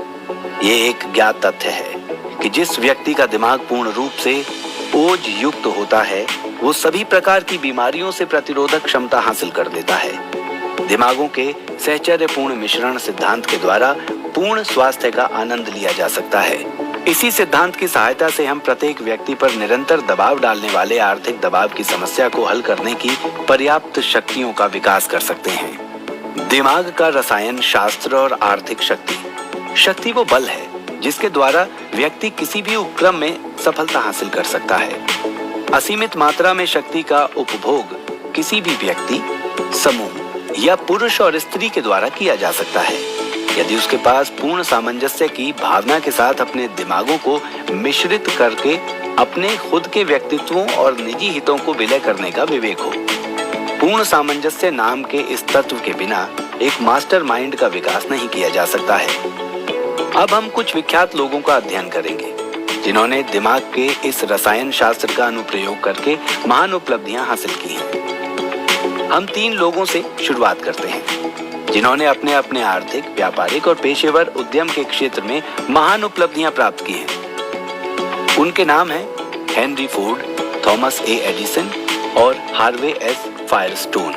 ये एक ज्ञात तथ्य है कि जिस व्यक्ति का दिमाग पूर्ण रूप से ओज युक्त होता है वो सभी प्रकार की बीमारियों से प्रतिरोधक क्षमता हासिल कर लेता है। दिमागों के सहचर्यपूर्ण मिश्रण सिद्धांत के द्वारा पूर्ण स्वास्थ्य का आनंद लिया जा सकता है। इसी सिद्धांत की सहायता से हम प्रत्येक व्यक्ति पर निरंतर दबाव डालने वाले आर्थिक दबाव की समस्या को हल करने की पर्याप्त शक्तियों का विकास कर सकते हैं। दिमाग का रसायन शास्त्र और आर्थिक शक्ति वो बल है जिसके द्वारा व्यक्ति किसी भी उपक्रम में सफलता हासिल कर सकता है। असीमित मात्रा में शक्ति का उपभोग किसी भी व्यक्ति, समूह या पुरुष और स्त्री के द्वारा किया जा सकता है यदि उसके पास पूर्ण सामंजस्य की भावना के साथ अपने दिमागों को मिश्रित करके अपने खुद के व्यक्तित्वों और निजी हितों को विलय करने का विवेक हो। पूर्ण सामंजस्य नाम के इस तत्व के बिना एक मास्टर माइंड का विकास नहीं किया जा सकता है। अब हम कुछ विख्यात लोगों का अध्ययन करेंगे जिन्होंने दिमाग के इस रसायन शास्त्र का अनुप्रयोग करके महान उपलब्धियां हासिल की हैं। हम 3 लोगों से शुरुआत करते हैं जिन्होंने अपने अपने आर्थिक, व्यापारिक और पेशेवर उद्यम के क्षेत्र में महान उपलब्धियां प्राप्त की हैं। उनके नाम हैं हेनरी फोर्ड, थॉमस ए एडिसन और हार्वे एस फायरस्टोन।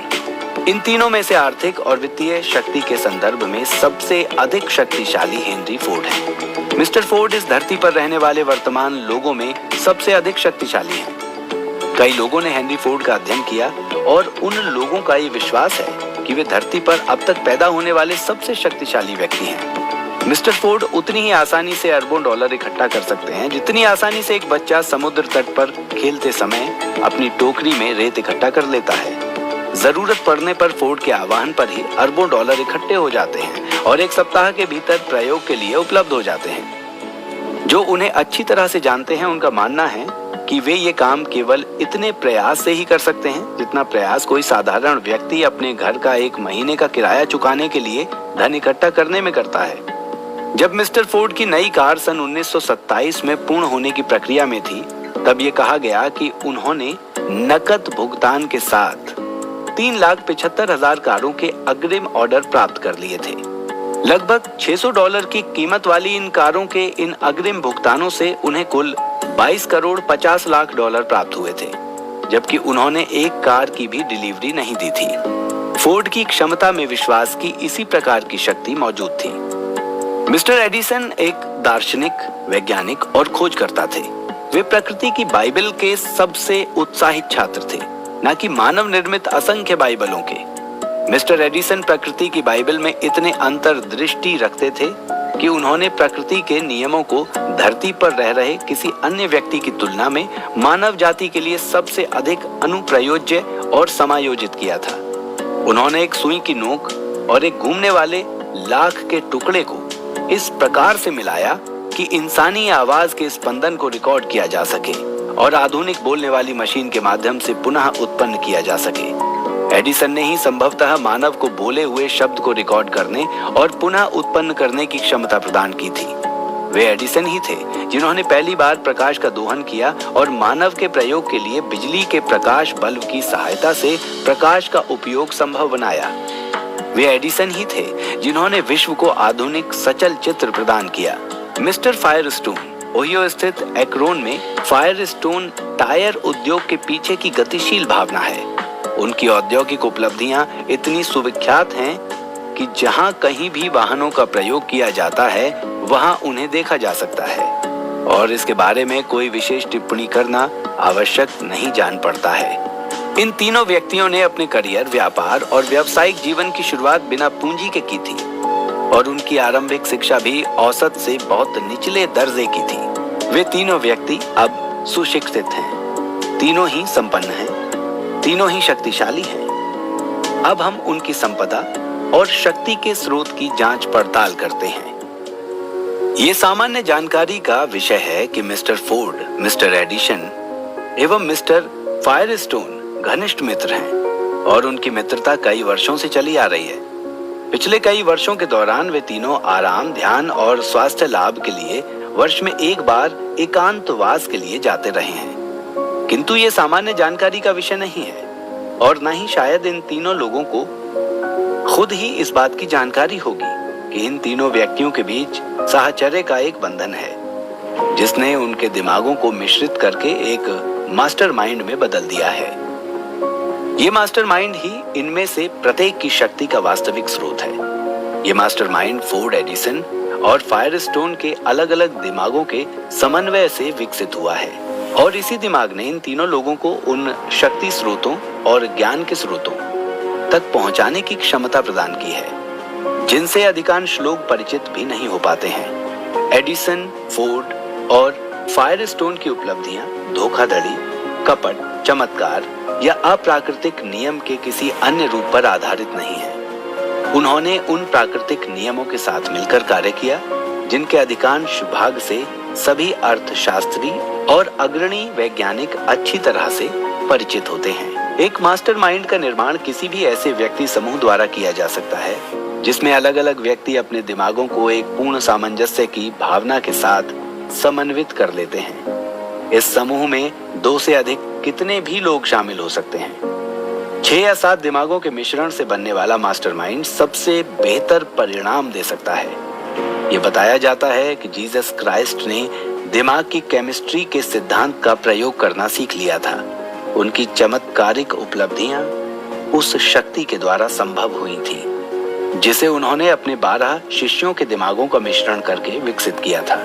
इन तीनों में से आर्थिक और वित्तीय शक्ति के संदर्भ में सबसे अधिक शक्तिशाली हेनरी फोर्ड है। मिस्टर फोर्ड इस धरती पर रहने वाले वर्तमान लोगों में सबसे अधिक शक्तिशाली हैं। कई लोगों ने हेनरी फोर्ड का अध्ययन किया और उन लोगों का ये विश्वास है कि वे धरती पर अब तक पैदा होने वाले सबसे शक्तिशाली व्यक्ति हैं। मिस्टर फोर्ड उतनी ही आसानी से अरबों डॉलर इकट्ठा कर सकते हैं जितनी आसानी से एक बच्चा समुद्र तट पर खेलते समय अपनी टोकरी में रेत इकट्ठा कर लेता है। जरूरत पड़ने पर फोर्ड के आह्वान पर ही अरबों डॉलर इकट्ठे हो जाते हैं और एक सप्ताह के भीतर प्रयोग के लिए उपलब्ध हो जाते हैं। जो उन्हें अच्छी तरह से जानते हैं उनका मानना है कि वे ये काम केवल इतने प्रयास से ही कर सकते हैं जितना प्रयास कोई साधारण व्यक्ति अपने घर का 1 महीने का किराया चुकाने के लिए धन इकट्ठा करने में करता है। जब मिस्टर फोर्ड की नई कार सन 1927 में पूर्ण होने की प्रक्रिया में थी तब ये कहा गया कि उन्होंने नकद भुगतान के साथ 3,75,000 कारों के अग्रिम ऑर्डर प्राप्त कर लिए थे। लगभग $600 की कीमत वाली इन कारों के इन अग्रिम भुगतानों से उन्हें कुल 22 करोड़ 50 लाख डॉलर प्राप्त हुए थे, जबकि उन्होंने एक कार की भी डिलीवरी नहीं दी थी। फोर्ड की क्षमता में विश्वास की इसी प्रकार की शक्ति मौजूद थी। मिस्टर एडिसन एक दार्शनिक, वैज्ञानिक और खोजकर्ता थे। वे प्रकृति की बाइबल के सबसे उत्साहित छात्र थे, न कि मानव निर्मित असंख्य बाइबलों के। मिस्टर एडिसन प्रकृति की बाइबल में इतने अंतर्दृष्टि रखते थे कि उन्होंने प्रकृति के नियमों को धरती पर रह रहे किसी अन्य व्यक्ति की तुलना में मानव जाति के लिए सबसे अधिक अनुप्रयोज्य और समायोजित किया था। उन्होंने एक सुई की नोक और एक घूमने वाले लाख के टुकड़े को इस प्रकार से मिलाया कि इंसानी आवाज के स्पंदन को रिकॉर्ड किया जा सके और आधुनिक बोलने वाली मशीन के माध्यम से पुनः उत्पन्न किया जा सके। एडिसन ने ही संभवतः मानव को बोले हुए शब्द को रिकॉर्ड करने और पुनः उत्पन्न करने की क्षमता प्रदान की थी। वे एडिसन ही थे जिन्होंने पहली बार प्रकाश का दोहन किया और मानव के प्रयोग के लिए बिजली के प्रकाश बल्ब की सहायता से प्रकाश का उपयोग संभव बनाया। वे एडिसन ही थे जिन्होंने विश्व को आधुनिक सचल चित्र प्रदान किया। मिस्टर फायरस्टोन ओहियो स्थित एक्रोन में फायरस्टोन टायर उद्योग के पीछे की गतिशील भावना है। उनकी औद्योगिक उपलब्धियां इतनी सुविख्यात हैं कि जहां कहीं भी वाहनों का प्रयोग किया जाता है वहां उन्हें देखा जा सकता है और इसके बारे में कोई विशेष टिप्पणी करना आवश्यक नहीं जान पड़ता है। इन तीनों व्यक्तियों ने अपने करियर, व्यापार और व्यावसायिक जीवन की शुरुआत बिना पूंजी के की थी और उनकी आरंभिक शिक्षा भी औसत से बहुत निचले दर्जे की थी। वे तीनों व्यक्ति अब सुशिक्षित हैं, तीनों ही संपन्न हैं, तीनों ही शक्तिशाली हैं। अब हम उनकी संपदा और शक्ति के स्रोत की जांच पड़ताल करते हैं। ये सामान्य जानकारी का विषय है कि मिस्टर फोर्ड, मिस्टर एडिसन एवं मिस्टर फायरस्टोन घनिष्ठ मित्र हैं और उनकी मित्रता कई वर्षों से चली आ रही है। पिछले कई वर्षों के दौरान वे तीनों आराम, ध्यान और स्वास्थ्य लाभ के लिए वर्ष में एक बार एकांतवास के लिए जाते रहे हैं। किंतु ये सामान्य जानकारी का विषय नहीं है और न ही शायद इन तीनों लोगों को खुद ही इस बात की जानकारी होगी कि इन तीनों व्यक्तियों के बीच साहचर्य का एक बंधन है जिसने उनके दिमागों को मिश्रित करके एक मास्टरमाइंड में बदल दिया है। ये मास्टरमाइंड ही इनमें से प्रत्येक की शक्ति का वास्तविक स्रोत है। ये मास्टरमाइंड फोर्ड, एडिसन और फायरस्टोन के अलग अलग दिमागों के समन्वय से विकसित हुआ है और इसी दिमाग ने इन तीनों लोगों को उन शक्ति स्रोतों और ज्ञान के स्रोतों तक पहुंचाने की क्षमता प्रदान की है जिनसे अधिकांश लोग परिचित भी नहीं हो पाते हैं। एडिसन, फोर्ड और फायरस्टोन की उपलब्धियां धोखाधड़ी, कपट, चमत्कार या अप्राकृतिक नियम के किसी अन्य रूप पर आधारित नहीं है। उन्होंने उन प्राकृतिक नियमों के साथ मिलकर कार्य किया जिनके अधिकांश भाग से सभी अर्थशास्त्री और अग्रणी वैज्ञानिक अच्छी तरह से परिचित होते हैं। एक मास्टरमाइंड का निर्माण किसी भी ऐसे व्यक्ति समूह द्वारा किया जा सकता है जिसमें अलग अलग व्यक्ति अपने दिमागों को एक पूर्ण सामंजस्य की भावना के साथ समन्वित कर लेते हैं। इस समूह में 2 से अधिक कितने भी लोग शामिल हो सकते हैं। 6 या 7 दिमागों के मिश्रण से बनने वाला मास्टरमाइंड सबसे बेहतर परिणाम दे सकता है। ये बताया जाता है कि जीसस क्राइस्ट ने दिमाग की केमिस्ट्री के सिद्धांत का प्रयोग करना सीख लिया था। उनकी चमत्कारिक उपलब्धियां उस शक्ति के द्वारा संभव हुई थी जिसे उन्होंने अपने 12 शिष्यों के दिमागों का मिश्रण करके विकसित किया था।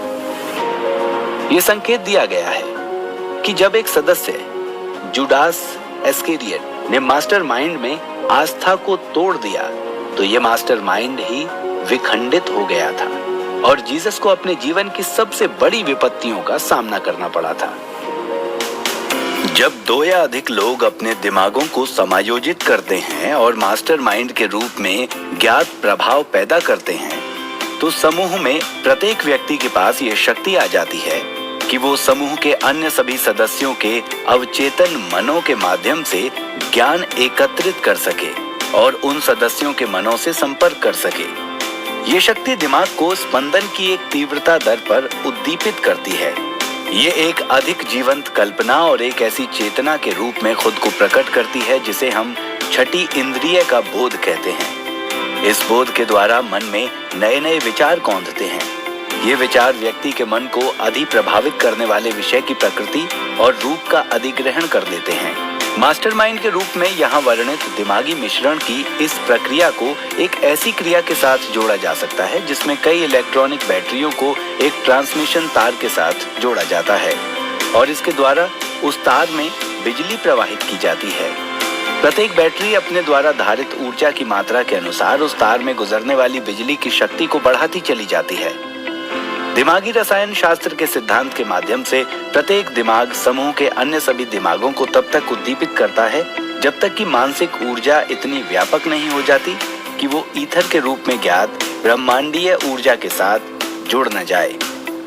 ये संकेत दिया गया है कि जब एक सदस्य जुडास एस्केरियट ने मास्टरमाइंड में आस्था को तोड़ दिया तो ये मास्टरमाइंड ही विखंडित हो गया था और जीसस को अपने जीवन की सबसे बड़ी विपत्तियों का सामना करना पड़ा था। जब 2 या अधिक लोग अपने दिमागों को समायोजित करते हैं और मास्टरमाइंड के रूप में ज्ञात प्रभाव पैदा करते हैं तो समूह में प्रत्येक व्यक्ति के पास ये शक्ति आ जाती है कि वो समूह के अन्य सभी सदस्यों के अवचेतन मनों के माध्यम से ज्ञान एकत्रित कर सके और उन सदस्यों के मनों से संपर्क कर सके। ये शक्ति दिमाग को स्पंदन की एक तीव्रता दर पर उद्दीपित करती है। ये एक अधिक जीवंत कल्पना और एक ऐसी चेतना के रूप में खुद को प्रकट करती है जिसे हम छठी इंद्रिय का बोध कहते हैं। इस बोध के द्वारा मन में नए नए विचार कौंधते हैं। ये विचार व्यक्ति के मन को अधिक प्रभावित करने वाले विषय की प्रकृति और रूप का अधिग्रहण कर लेते हैं मास्टरमाइंड के रूप में यहाँ वर्णित दिमागी मिश्रण की इस प्रक्रिया को एक ऐसी क्रिया के साथ जोड़ा जा सकता है जिसमें कई इलेक्ट्रॉनिक बैटरियों को एक ट्रांसमिशन तार के साथ जोड़ा जाता है और इसके द्वारा उस तार में बिजली प्रवाहित की जाती है। प्रत्येक बैटरी अपने द्वारा धारित ऊर्जा की मात्रा के अनुसार उस तार में गुजरने वाली बिजली की शक्ति को बढ़ाती चली जाती है। दिमागी रसायन शास्त्र के सिद्धांत के माध्यम से प्रत्येक दिमाग समूह के अन्य सभी दिमागों को तब तक उद्दीपित करता है जब तक कि मानसिक ऊर्जा इतनी व्यापक नहीं हो जाती कि वो ईथर के रूप में ज्ञात ब्रह्मांडीय ऊर्जा के साथ जुड़ न जाए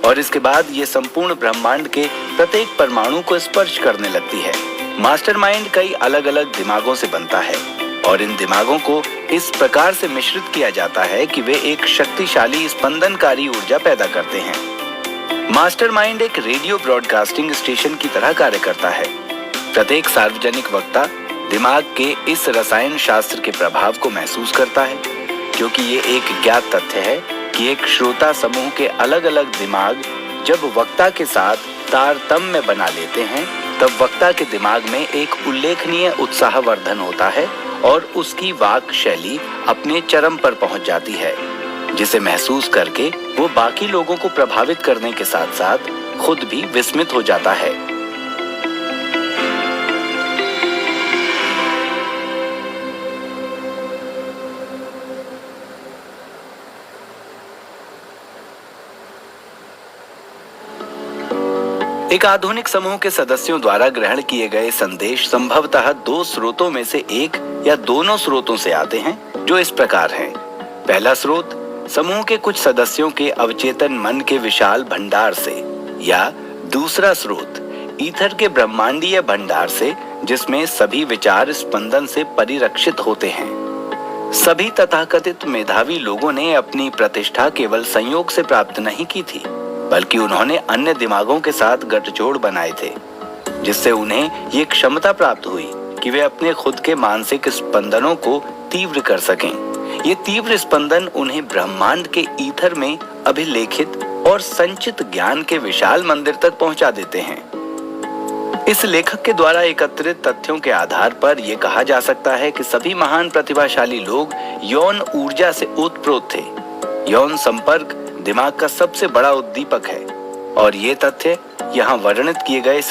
और इसके बाद ये संपूर्ण ब्रह्मांड के प्रत्येक परमाणु को स्पर्श करने लगती है। मास्टरमाइंड कई अलग अलग दिमागों से बनता है और इन दिमागों को इस प्रकार से मिश्रित किया जाता है कि वे एक शक्तिशाली स्पंदनकारी ऊर्जा पैदा करते हैं। मास्टरमाइंड एक रेडियो ब्रॉडकास्टिंग स्टेशन की तरह कार्य करता है। प्रत्येक सार्वजनिक वक्ता दिमाग के इस रसायन शास्त्र के प्रभाव को महसूस करता है, क्योंकि ये एक ज्ञात तथ्य है कि एक श्रोता समूह के अलग अलग दिमाग जब वक्ता के साथ तारतम्य बना लेते हैं तब वक्ता के दिमाग में एक उल्लेखनीय उत्साहवर्धन होता है और उसकी वाक शैली अपने चरम पर पहुंच जाती है, जिसे महसूस करके वो बाकी लोगों को प्रभावित करने के साथ साथ खुद भी विस्मित हो जाता है। एक आधुनिक समूह के सदस्यों द्वारा ग्रहण किए गए संदेश संभवतः दो स्रोतों में से एक या दोनों स्रोतों से आते हैं, जो इस प्रकार हैं। पहला स्रोत समूह के कुछ सदस्यों के अवचेतन मन के विशाल भंडार से, या दूसरा स्रोत ईथर के ब्रह्मांडीय भंडार से, जिसमें सभी विचार स्पंदन से परिरक्षित होते हैं। सभी तथाकथित मेधावी लोगों ने अपनी प्रतिष्ठा केवल संयोग से प्राप्त नहीं की थी, बल्कि उन्होंने अन्य दिमागों के साथ गठजोड़ बनाए थे, जिससे उन्हें ये क्षमता प्राप्त हुई कि वे अपने खुद के मानसिक स्पंदनों को तीव्र कर सकें। ये तीव्र स्पंदन उन्हें ब्रह्मांड के ईथर में अभिलेखित और संचित ज्ञान के विशाल मंदिर तक पहुंचा देते हैं। इस लेखक के द्वारा एकत्रित तथ्यों के आधार पर यह कहा जा सकता है कि सभी महान प्रतिभाशाली लोग यौन ऊर्जा से ओतप्रोत थे। यौन संपर्क दिमाग का सबसे बड़ा उद्दीपक है और ये तथ्य यहाँ वर्णित किए गए